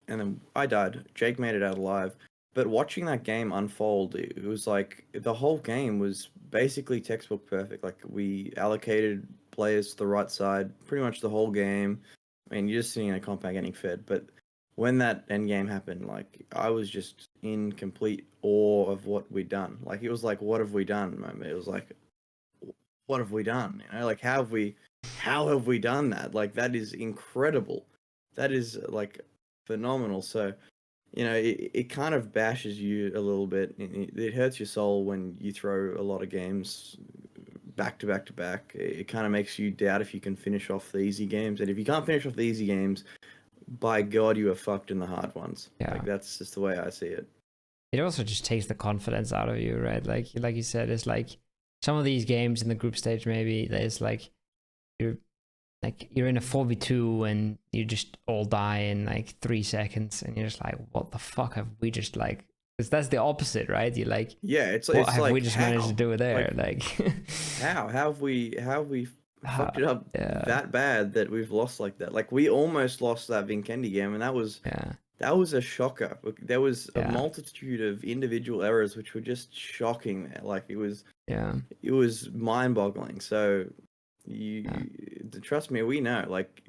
And then I died. Jake made it out alive. But watching that game unfold, it was like the whole game was basically textbook perfect. Like, we allocated players to the right side pretty much the whole game. I mean, you're just sitting in a compound getting fed. But when that end game happened, like, I was just in complete awe of what we'd done. Like, it was like, what have we done, moment. It was like, what have we done? Like, how have we done that? Like, that is incredible. That is like phenomenal. So, it kind of bashes you a little bit. It hurts your soul when you throw a lot of games back to back to back. It kind of makes you doubt if you can finish off the easy games. And if you can't finish off the easy games, by God, you are fucked in the hard ones. Yeah. Like, that's just the way I see it. It also just takes the confidence out of you, right? Like you said, it's like some of these games in the group stage, maybe there's like you're in a 4v2 and you just all die in like 3 seconds, and you're just like, what the fuck have we just like? Because that's the opposite, right? You're like, it's what have like, we just managed to do there? Like, how have we fucked it up yeah. that bad that we've lost like that? Like, we almost lost that Vinkendi game, and that was a shocker. There was a multitude of individual errors which were just shocking there. Like, it was mind-boggling. So trust me, we know. Like,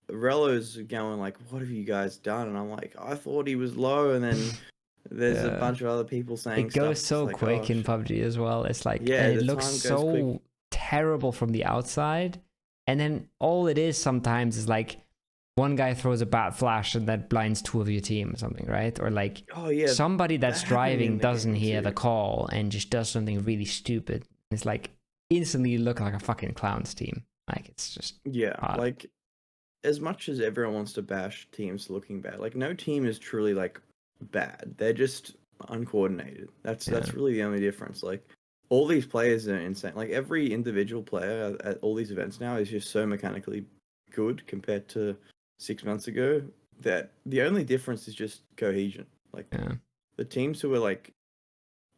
Rello's going like, what have you guys done? And I'm like, I thought he was low, and then there's a bunch of other people saying it goes stuff so like, quick in PUBG as well. It's like, and it looks so quick. Terrible from the outside, and then all it is sometimes is like one guy throws a bad flash and that blinds 2 of your team or something, right? Or like somebody that's driving doesn't hear the call and just does something really stupid. It's like instantly you look like a fucking clown's team. Like, it's just hard. Like, as much as everyone wants to bash teams looking bad, like, no team is truly like bad. They're just uncoordinated. That's really the only difference. Like, all these players are insane. Like, every individual player at all these events now is just so mechanically good compared to 6 months ago that the only difference is just cohesion. Like, the teams who are like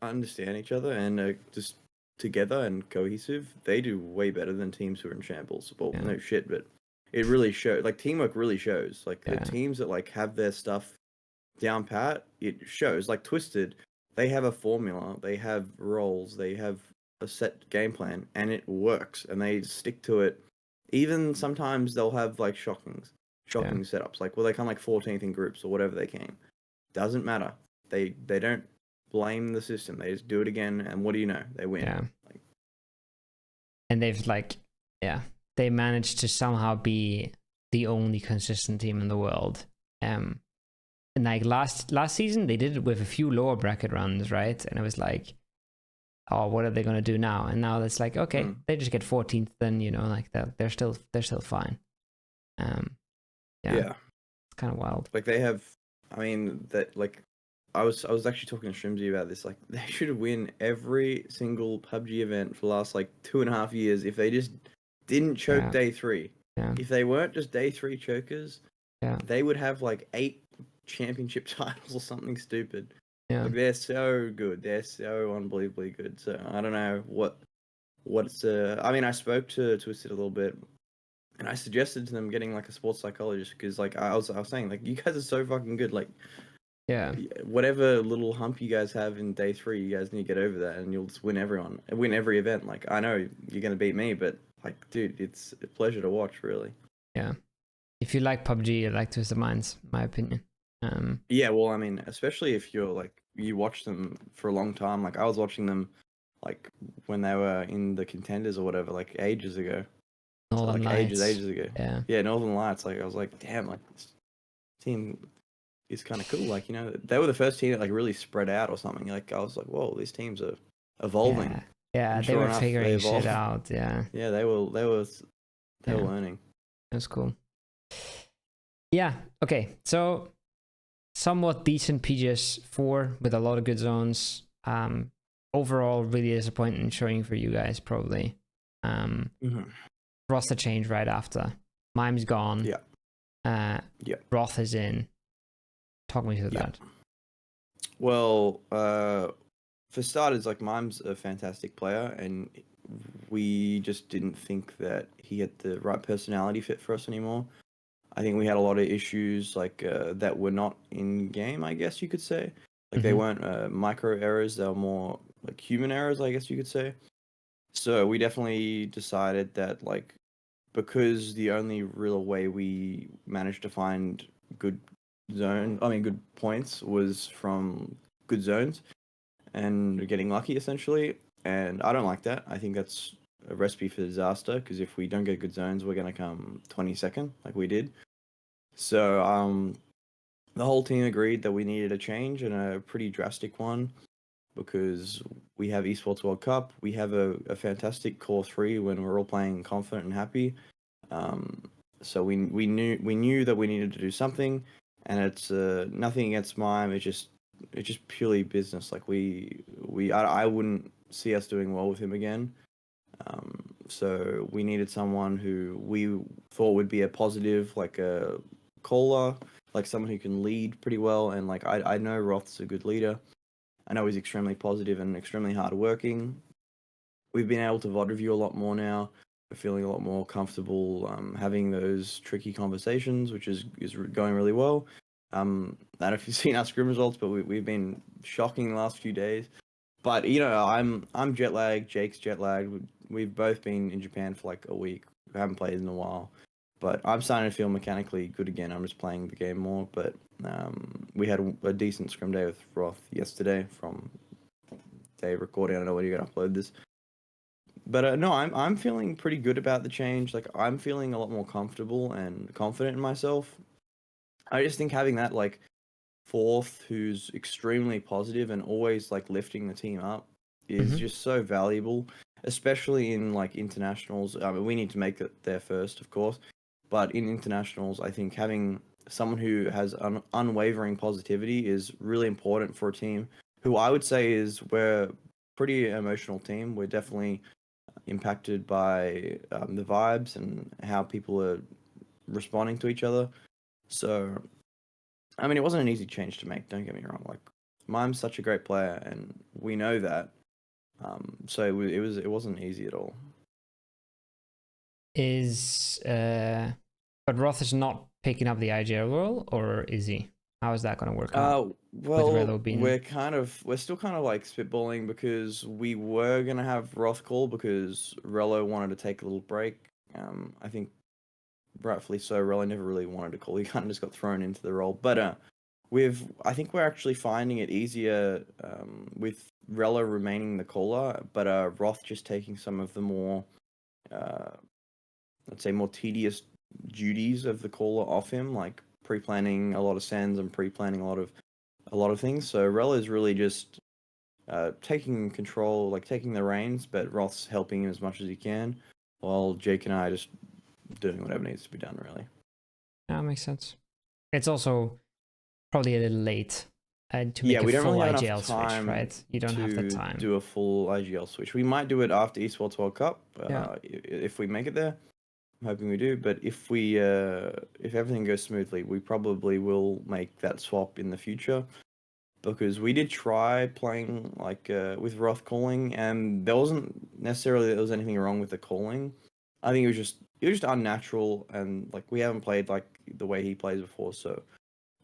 understand each other and are just together and cohesive, they do way better than teams who are in shambles. Well, no shit, but it really shows. Like, teamwork really shows. Like, the teams that like have their stuff down pat, it shows. Like, Twisted, they have a formula, they have roles, they have a set game plan, and it works, and they stick to it. Even sometimes they'll have like shocking setups. Like, well, they come like 14th in groups or whatever they came. Doesn't matter. They don't blame the system. They just do it again, and what do you know? They win. Yeah. And they've like, they managed to somehow be the only consistent team in the world. And like last season, they did it with a few lower bracket runs, right? And it was like, oh, what are they gonna do now? And now it's like, okay, they just get 14th. Then, you know, like they're still fine. It's kind of wild. Like, they have, I mean, that like, I was actually talking to Shrimzy about this. Like, they should win every single PUBG event for the last like 2.5 years if they just didn't choke day 3. If they weren't just day 3 chokers, they would have like 8 championship titles or something stupid. Like, they're so good. They're so unbelievably good. So I don't know what's I mean, I spoke to Twisted a little bit, and I suggested to them getting like a sports psychologist, because like I was saying, like, you guys are so fucking good. Like, whatever little hump you guys have in day 3, you guys need to get over that, and you'll just win every event. Like, I know you're gonna beat me, but like, dude, it's a pleasure to watch, really. If you like PUBG, you like Twisted Minds, my opinion. Well, I mean, especially if you're like, you watch them for a long time. Like, I was watching them like when they were in the contenders or whatever, like ages ago. Northern Lights. Ages ago. Yeah, Northern Lights. Like, I was like, damn, like, this team is kind of cool. Like, you know, they were the first team that like really spread out or something. Like, I was like, whoa, these teams are evolving. They were figuring shit out. Yeah, they were learning. That's cool. Yeah. Okay. So, somewhat decent PGS 4 with a lot of good zones. Overall, really disappointing showing for you guys, probably. Roster change right after. Mime's gone. Roth is in. Talk me through that. Well, for starters, like, Mime's a fantastic player, and we just didn't think that he had the right personality fit for us anymore. I think we had a lot of issues like that were not in game, I guess you could say. Like, they weren't micro errors; they were more like human errors, I guess you could say. So we definitely decided that, like, because the only real way we managed to find good points was from good zones and getting lucky, essentially. And I don't like that. I think that's a recipe for disaster, because if we don't get good zones, we're going to come 22nd like we did. So the whole team agreed that we needed a change, and a pretty drastic one, because we have Esports World Cup. We have a fantastic core 3 when we're all playing confident and happy. So we knew that we needed to do something, and it's nothing against Mime. It's just purely business. Like, I wouldn't see us doing well with him again. So we needed someone who we thought would be a positive, like a caller, like someone who can lead pretty well. And like I know Roth's a good leader. I know he's extremely positive and extremely hardworking. We've been able to VOD review a lot more now. We're feeling a lot more comfortable having those tricky conversations, which is going really well. I don't know if you've seen our scrim results, but we've been shocking the last few days. But you know, I'm jet lagged. Jake's jet lagged. We've both been in Japan for like a week. We haven't played in a while, but I'm starting to feel mechanically good again. I'm just playing the game more. But we had a decent scrim day with Roth yesterday. From day recording, I don't know when you're gonna upload this. But no, I'm feeling pretty good about the change. Like I'm feeling a lot more comfortable and confident in myself. I just think having that like fourth who's extremely positive and always like lifting the team up is just so valuable, especially in like internationals. I mean, we need to make it there first, of course, but in internationals, I think having someone who has unwavering positivity is really important for a team who I would say we're pretty emotional team. We're definitely impacted by the vibes and how people are responding to each other. So I mean, it wasn't an easy change to make, don't get me wrong. Like, Mime's such a great player, and we know that. So it wasn't easy at all. But Roth is not picking up the IGL role, or is he? How is that going to work out? Well, we're still kind of like spitballing because we were gonna have Roth call because Rello wanted to take a little break. I think rightfully so. Rello never really wanted to call. He kind of just got thrown into the role. But I think we're actually finding it easier with Rello remaining the caller, but Roth just taking some of the more, let's say, more tedious duties of the caller off him, like pre-planning a lot of sends and pre-planning a lot of things. So Rello is really just taking control, like taking the reins, but Roth's helping him as much as he can, while Jake and I are just doing whatever needs to be done, really. Yeah, makes sense. It's also probably a little late to make we a don't full really have IGL enough time switch, right? You don't have the time. Do a full IGL switch. We might do it after Esports World Cup, if we make it there. I'm hoping we do, but if everything goes smoothly, we probably will make that swap in the future. Because we did try playing like with Roth calling, and there wasn't necessarily that there was anything wrong with the calling. I think it was just unnatural, and like we haven't played like the way he plays before, so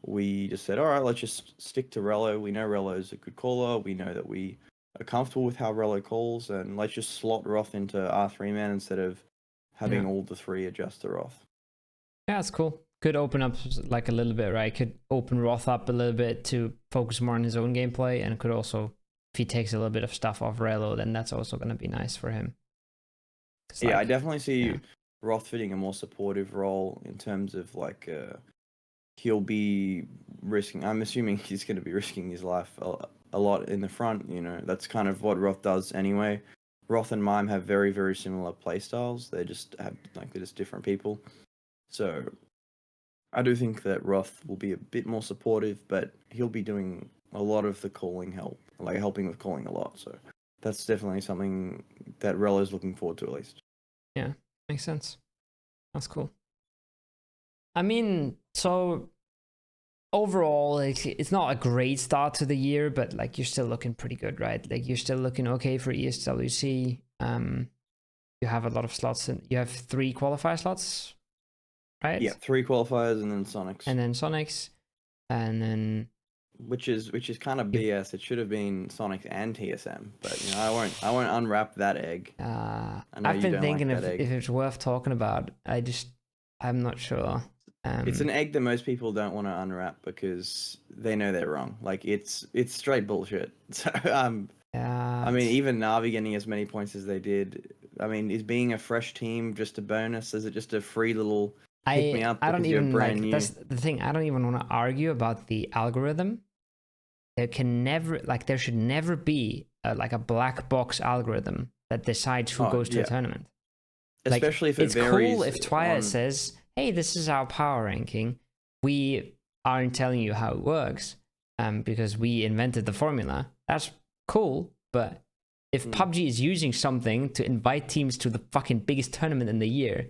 we just said, all right, let's just stick to Rello. We know Rello's a good caller. We know that we are comfortable with how Rello calls, and let's just slot Roth into R3 man instead of having all the three adjust to Roth. Yeah, that's cool. Could open up like a little bit, right? Could open Roth up a little bit to focus more on his own gameplay, and could also, if he takes a little bit of stuff off Rello, then that's also going to be nice for him. Yeah, I definitely see Roth fitting a more supportive role in terms of like he'll be risking. I'm assuming he's going to be risking his life a lot in the front. You know, that's kind of what Roth does anyway. Roth and Mime have very, very similar playstyles. They're just different people. So I do think that Roth will be a bit more supportive, but he'll be doing a lot of the calling help, like helping with calling a lot. So that's definitely something that Rello is looking forward to, at least. Yeah, makes sense. That's cool. I mean, so overall, like, it's not a great start to the year, but like you're still looking pretty good, right? Like you're still looking okay for ESWC. You have a lot of slots, and you have 3 qualifier slots, right? Yeah, 3 qualifiers and then Soniqs. And then which is kind of BS. It should have been Soniqs and TSM, but you know, I won't unwrap that egg. I've been thinking if it's worth talking about. I'm not sure. It's an egg that most people don't want to unwrap because they know they're wrong. Like it's straight bullshit. So I mean, even Na'Vi getting as many points as they did. I mean, is being a fresh team just a bonus? Is it just a free little pick me up? I don't even like. That's the thing. I don't even want to argue about the algorithm. There should never be like a black box algorithm that decides who goes to a tournament. Especially if it varies. It's cool if TWIS says, "Hey, this is our power ranking. We aren't telling you how it works, because we invented the formula." That's cool, but if PUBG is using something to invite teams to the fucking biggest tournament in the year,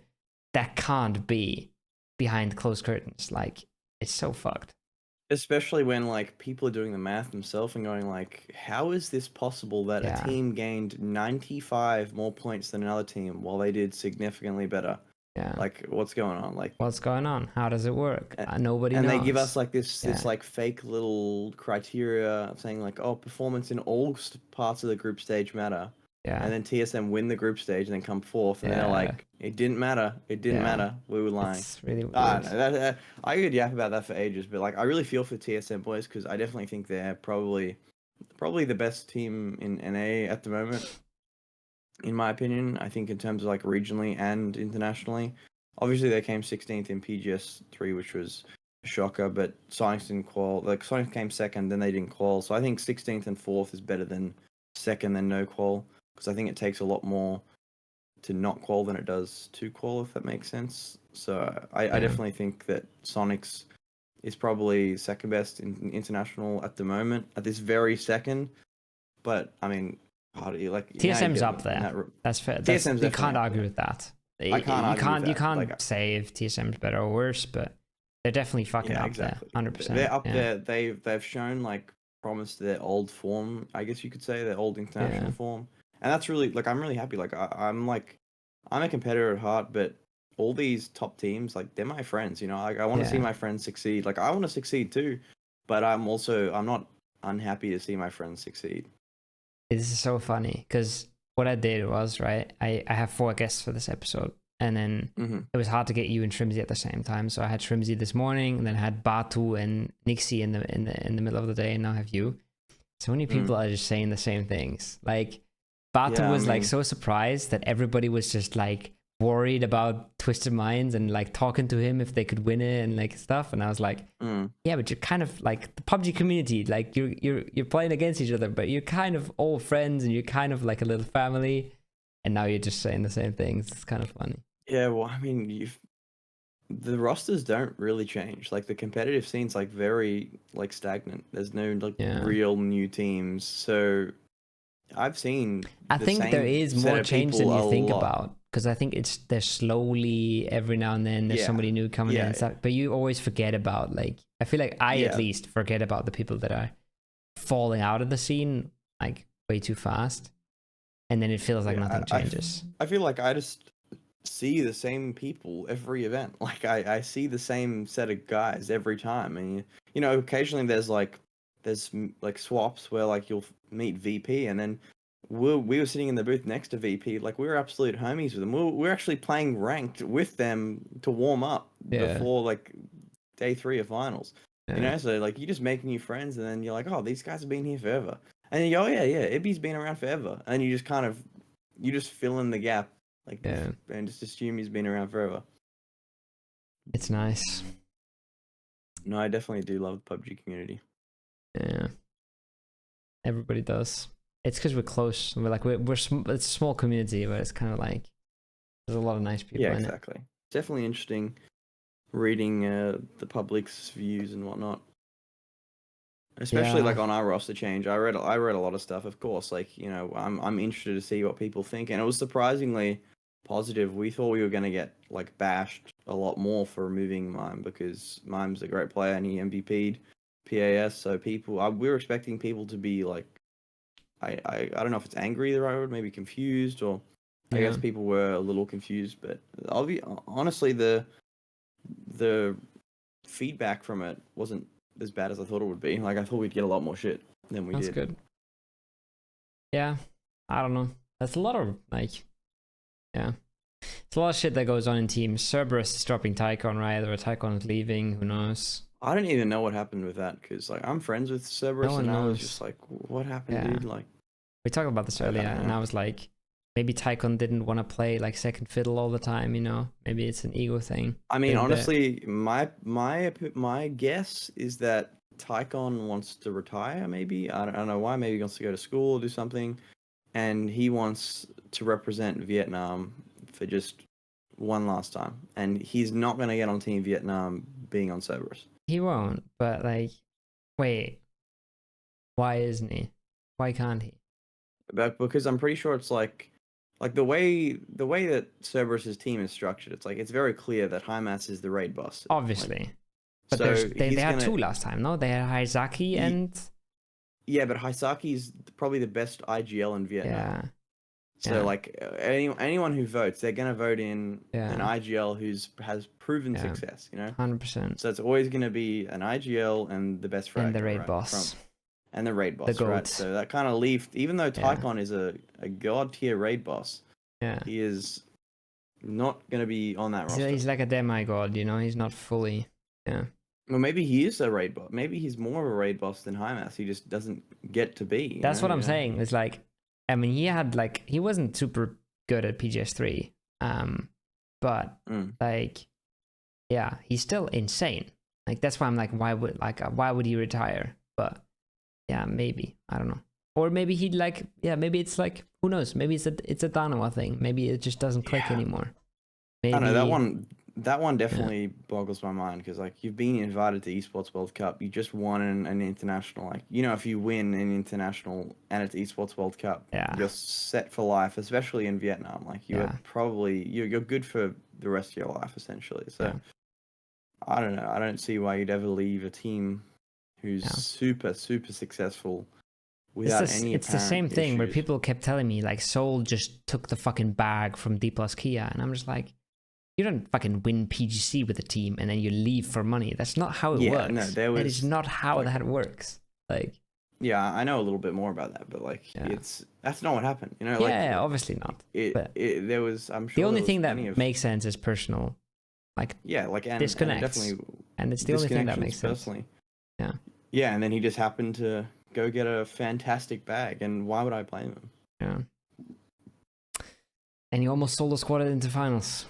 that can't be behind closed curtains. Like, it's so fucked. Especially when like people are doing the math themselves and going like, how is this possible that a team gained 95 more points than another team while they did significantly better? Yeah. Like, what's going on? Like, what's going on? How does it work? Nobody knows. And they give us like this like fake little criteria saying like, oh, performance in all parts of the group stage matter. Yeah. And then TSM win the group stage and then come fourth, and they're like, it didn't matter. It didn't matter. We were lying. It's really weird. I could yap about that for ages, but like, I really feel for TSM boys because I definitely think they're probably the best team in NA at the moment. In my opinion, I think in terms of like regionally and internationally. Obviously, they came 16th in PGS 3, which was a shocker, but Soniqs didn't qual. Like, Soniqs came second, then they didn't qual. So I think 16th and 4th is better than second than no qual, because I think it takes a lot more to not qual than it does to qual, if that makes sense. So I definitely think that Soniqs is probably second best in international at the moment, at this very second. But, I mean, how do you like... TSM's up there. That's fair. You can't argue with that. You can't say if TSM's better or worse, but they're definitely fucking up there, 100%. They're up there. They've shown like promise to their old form, I guess you could say, their old international form, and that's really like I'm really happy. Like I'm a competitor at heart, but all these top teams, like, they're my friends. You know, like I want to see my friends succeed. Like I want to succeed too, but I'm not unhappy to see my friends succeed. This is so funny because what I did was, right, I have 4 guests for this episode, and then it was hard to get you and Shrimzy at the same time. So I had Shrimzy this morning, and then I had Batu and Nixzye in the middle of the day, and now I have you. So many people are just saying the same things. Like Batu was like so surprised that everybody was just like worried about Twisted Minds and like talking to him if they could win it and like stuff. And I was like, yeah, but you're kind of like the PUBG community. Like you're playing against each other, but you're kind of all friends and you're kind of like a little family. And now you're just saying the same things. It's kind of funny. Yeah, well, I mean, the rosters don't really change. Like the competitive scene's like very like stagnant. There's no like real new teams. So I've seen. I think there is more change than you think about, because I think there's slowly every now and then there's somebody new coming in and stuff. But you always forget about, like, I feel like I at least forget about the people that are falling out of the scene like way too fast, and then it feels like nothing changes. I feel like I just see the same people every event. Like I see the same set of guys every time, and you know, occasionally there's like swaps where like you'll meet VP, and then we were sitting in the booth next to VP, like we were absolute homies with them. We're actually playing ranked with them to warm up before like day 3 of finals. You know, so like you just make new friends, and then you're like, oh, these guys have been here forever, and then you go, oh yeah, Ibby's been around forever, and you just fill in the gap, like, and just assume he's been around forever. It's nice. No, I definitely do love the PUBG community. Yeah, everybody does. It's because we're close. We're like it's a small community, but it's kind of like there's a lot of nice people. Yeah, in exactly. It. Definitely interesting reading the public's views and whatnot. Especially like on our roster change, I read a lot of stuff. Of course, like, you know, I'm interested to see what people think, and it was surprisingly positive. We thought we were going to get like bashed a lot more for removing Mime, because Mime's a great player and he MVP'd PAS. So we were expecting people to be like, I don't know if it's angry the right word, maybe confused, or I guess people were a little confused. But honestly, the feedback from it wasn't as bad as I thought it would be. Like, I thought we'd get a lot more shit than we did. That's good. Yeah, I don't know. That's a lot of it's a lot of shit that goes on in teams. Cerberus is dropping Tycon, right? Or Tycon is leaving. Who knows? I don't even know what happened with that, because like I'm friends with Cerberus, and I was just like, what happened, dude? Like, we talked about this earlier, and I was like, maybe Tycon didn't want to play like second fiddle all the time, you know? Maybe it's an ego thing. I mean, honestly, my guess is that Tycon wants to retire. Maybe I don't know why. Maybe he wants to go to school or do something, and he wants to represent Vietnam for just one last time. And he's not going to get on Team Vietnam being on Cerberus. He won't. But like, wait, why isn't he? Why can't he? because I'm pretty sure it's like the way that Cerberus's team is structured, it's like it's very clear that Hymas is the raid boss. Obviously. Like, But so they had two last time, no? They had Haizaki and... Yeah, but Haizaki is probably the best IGL in Vietnam. Yeah. So like anyone who votes, they're gonna vote in an IGL has proven success, you know. 100%. So it's always gonna be an IGL and the best fragger, And the raid boss. And the raid boss, right? So that kind of leaves, even though Tycon is a god tier raid boss, he is not gonna be on that roster. He's like a demigod, you know. He's not fully. Yeah. Well, maybe he is a raid boss. Maybe he's more of a raid boss than Hymas. He just doesn't get to be. That's what I'm saying. It's like, I mean, he wasn't super good at PGS 3, but like, yeah, he's still insane. Like that's why I'm like, why would he retire? But yeah, maybe, I don't know. Or maybe he'd like, maybe it's like, who knows? Maybe it's a Danawa thing. Maybe it just doesn't click anymore. Maybe, I don't know, that one definitely boggles my mind, because like you've been invited to Esports World Cup, you just won an international. Like, you know, if you win an international and it's Esports World Cup, you're set for life, especially in Vietnam. Like you're probably you're good for the rest of your life essentially. So I don't know. I don't see why you'd ever leave a team who's super successful without any. It's the same thing where people kept telling me like Seoul just took the fucking bag from D plus Kia, and I'm just like, you don't fucking win PGC with a team and then you leave for money. That's not how it works. No, that is not how that works. Like, yeah, I know a little bit more about that, but like, that's not what happened. You know, like, obviously not. There was, I'm sure the only thing that makes sense is personal, like, and disconnects, and it's the only thing that makes sense. Personally. Yeah, and then he just happened to go get a fantastic bag, and why would I blame him? Yeah. And he almost solo squatted into finals.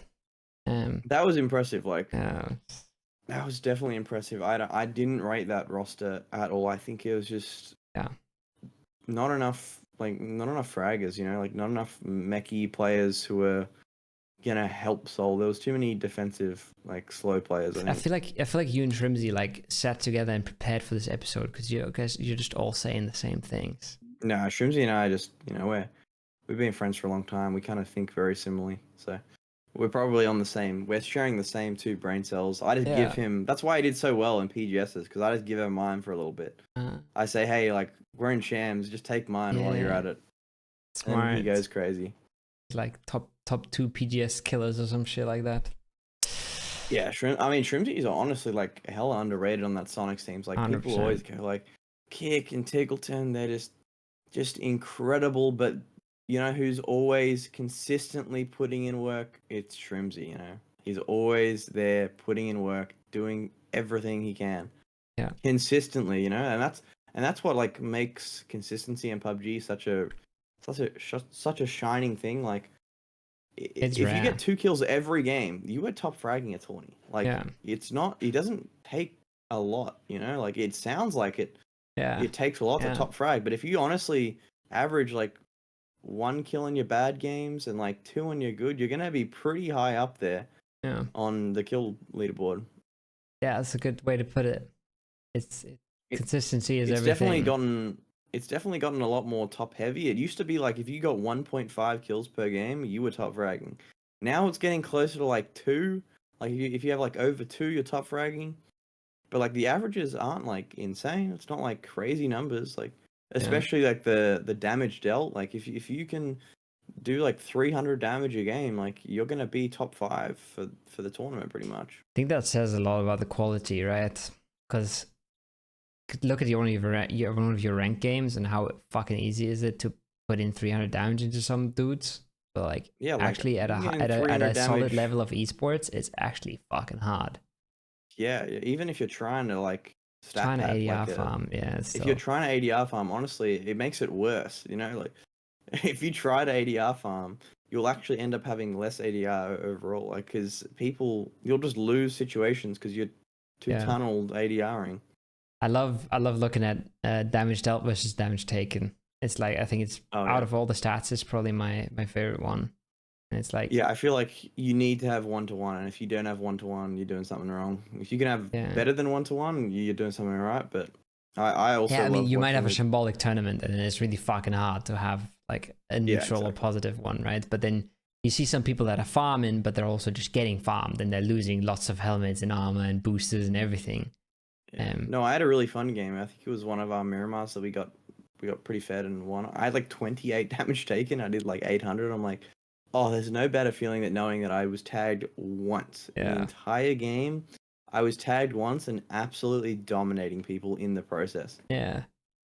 That was impressive. Like, that was definitely impressive. I didn't rate that roster at all. I think it was just not enough fraggers. You know, like not enough mechie players who were gonna help Seoul. There was too many defensive, like, slow players. I feel like you and Shrimzy like sat together and prepared for this episode, because you're just all saying the same things. No, Shrimzy and I just, you know, we've been friends for a long time. We kind of think very similarly, so. We're probably we're sharing the same two brain cells. I just give him, that's why he did so well in PGSs, because I just give him mine for a little bit. I say, hey, like, we're in shams, just take mine while you're at it. Smart. And he goes crazy. Like top 2 PGS killers or some shit like that. Yeah, Shrimzy is honestly like hella underrated on that Soniqs teams. Like 100%. People always go like, Kick and Tiggleton, they're just incredible, but you know who's always consistently putting in work? It's Shrimzy, you know. He's always there putting in work, doing everything he can. Yeah. Consistently, you know, and that's what like makes consistency in PUBG such a shining thing. Like, if you get 2 kills every game, you are top fragging a tourney. Like, it doesn't take a lot, you know. Like, it sounds like it takes a lot to top frag, but if you honestly average like 1 kill in your bad games and like 2 in your good, you're gonna be pretty high up there on the kill leaderboard. Yeah, that's a good way to put it. Consistency is everything. It's definitely gotten a lot more top heavy. It used to be like if you got 1.5 kills per game, you were top fragging. Now it's getting closer to like 2. Like if you have like over 2, you're top fragging. But like the averages aren't like insane. It's not like crazy numbers. Like, especially like the damage dealt. Like if you can do like 300 damage a game, like you're gonna be top 5 for the tournament pretty much. I think that says a lot about the quality, right? Because look at one of your ranked games and how fucking easy is it to put in 300 damage into some dudes. But like, actually at a solid level of esports, it's actually fucking hard. Yeah, even if you're trying to like trying to ADR farm, if you're trying to ADR farm, honestly, it makes it worse. You know, like if you try to ADR farm, you'll actually end up having less ADR overall. Like, because you'll just lose situations because you're too tunneled ADRing. I love looking at damage dealt versus damage taken. It's like, I think it's out of all the stats, it's probably my favorite one. And it's like, I feel like you need to have 1-to-1, and if you don't have 1-to-1, you're doing something wrong. If you can have better than 1-to-1, you're doing something right. But I also I mean, you might have a shambolic tournament, and it's really fucking hard to have like a neutral or positive one, right? But then you see some people that are farming, but they're also just getting farmed, and they're losing lots of helmets and armor and boosters and everything. No, I had a really fun game. I think it was one of our Miramars that we got pretty fed and won. I had like 28 damage taken. I did like 800. I'm like, oh, there's no better feeling than knowing that I was tagged once in the entire game. I was tagged once and absolutely dominating people in the process. Yeah.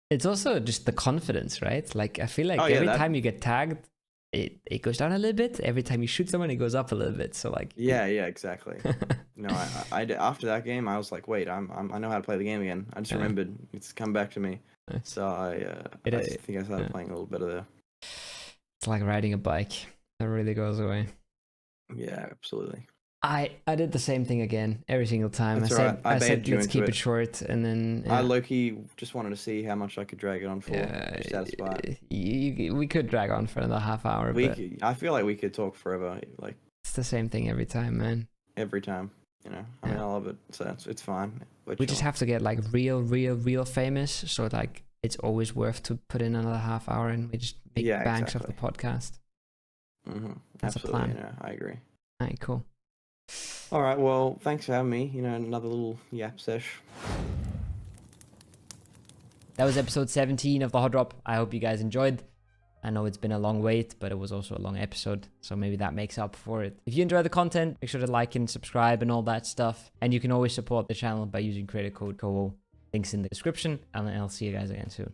It's also just the confidence, right? Like, I feel like every time you get tagged, it goes down a little bit. Every time you shoot someone, it goes up a little bit. So like, yeah, exactly. No, I after that game, I was like, wait, I know how to play the game again. I just remembered it's come back to me. So I think I started playing a little better there. It's like riding a bike. It really goes away. Yeah, absolutely. I did the same thing again every single time. That's I said let's keep it short, and then I low-key just wanted to see how much I could drag it on for. Satisfied. We could drag on for another half hour. I feel like we could talk forever. Like it's the same thing every time, man. Every time, you know. I mean, I love it, so it's fine. We just have to get like real famous, so like it's always worth to put in another half hour, and we just make banks off the podcast. That's absolutely, a plan. Yeah, I agree. All right, cool. All right, well, thanks for having me. You know, another little yap sesh. That was episode 17 of the Hot Drop. I hope you guys enjoyed. I know it's been a long wait, but it was also a long episode, so maybe that makes up for it. If you enjoy the content, make sure to like and subscribe and all that stuff. And you can always support the channel by using creator code THEKOWO. Links in the description, and I'll see you guys again soon.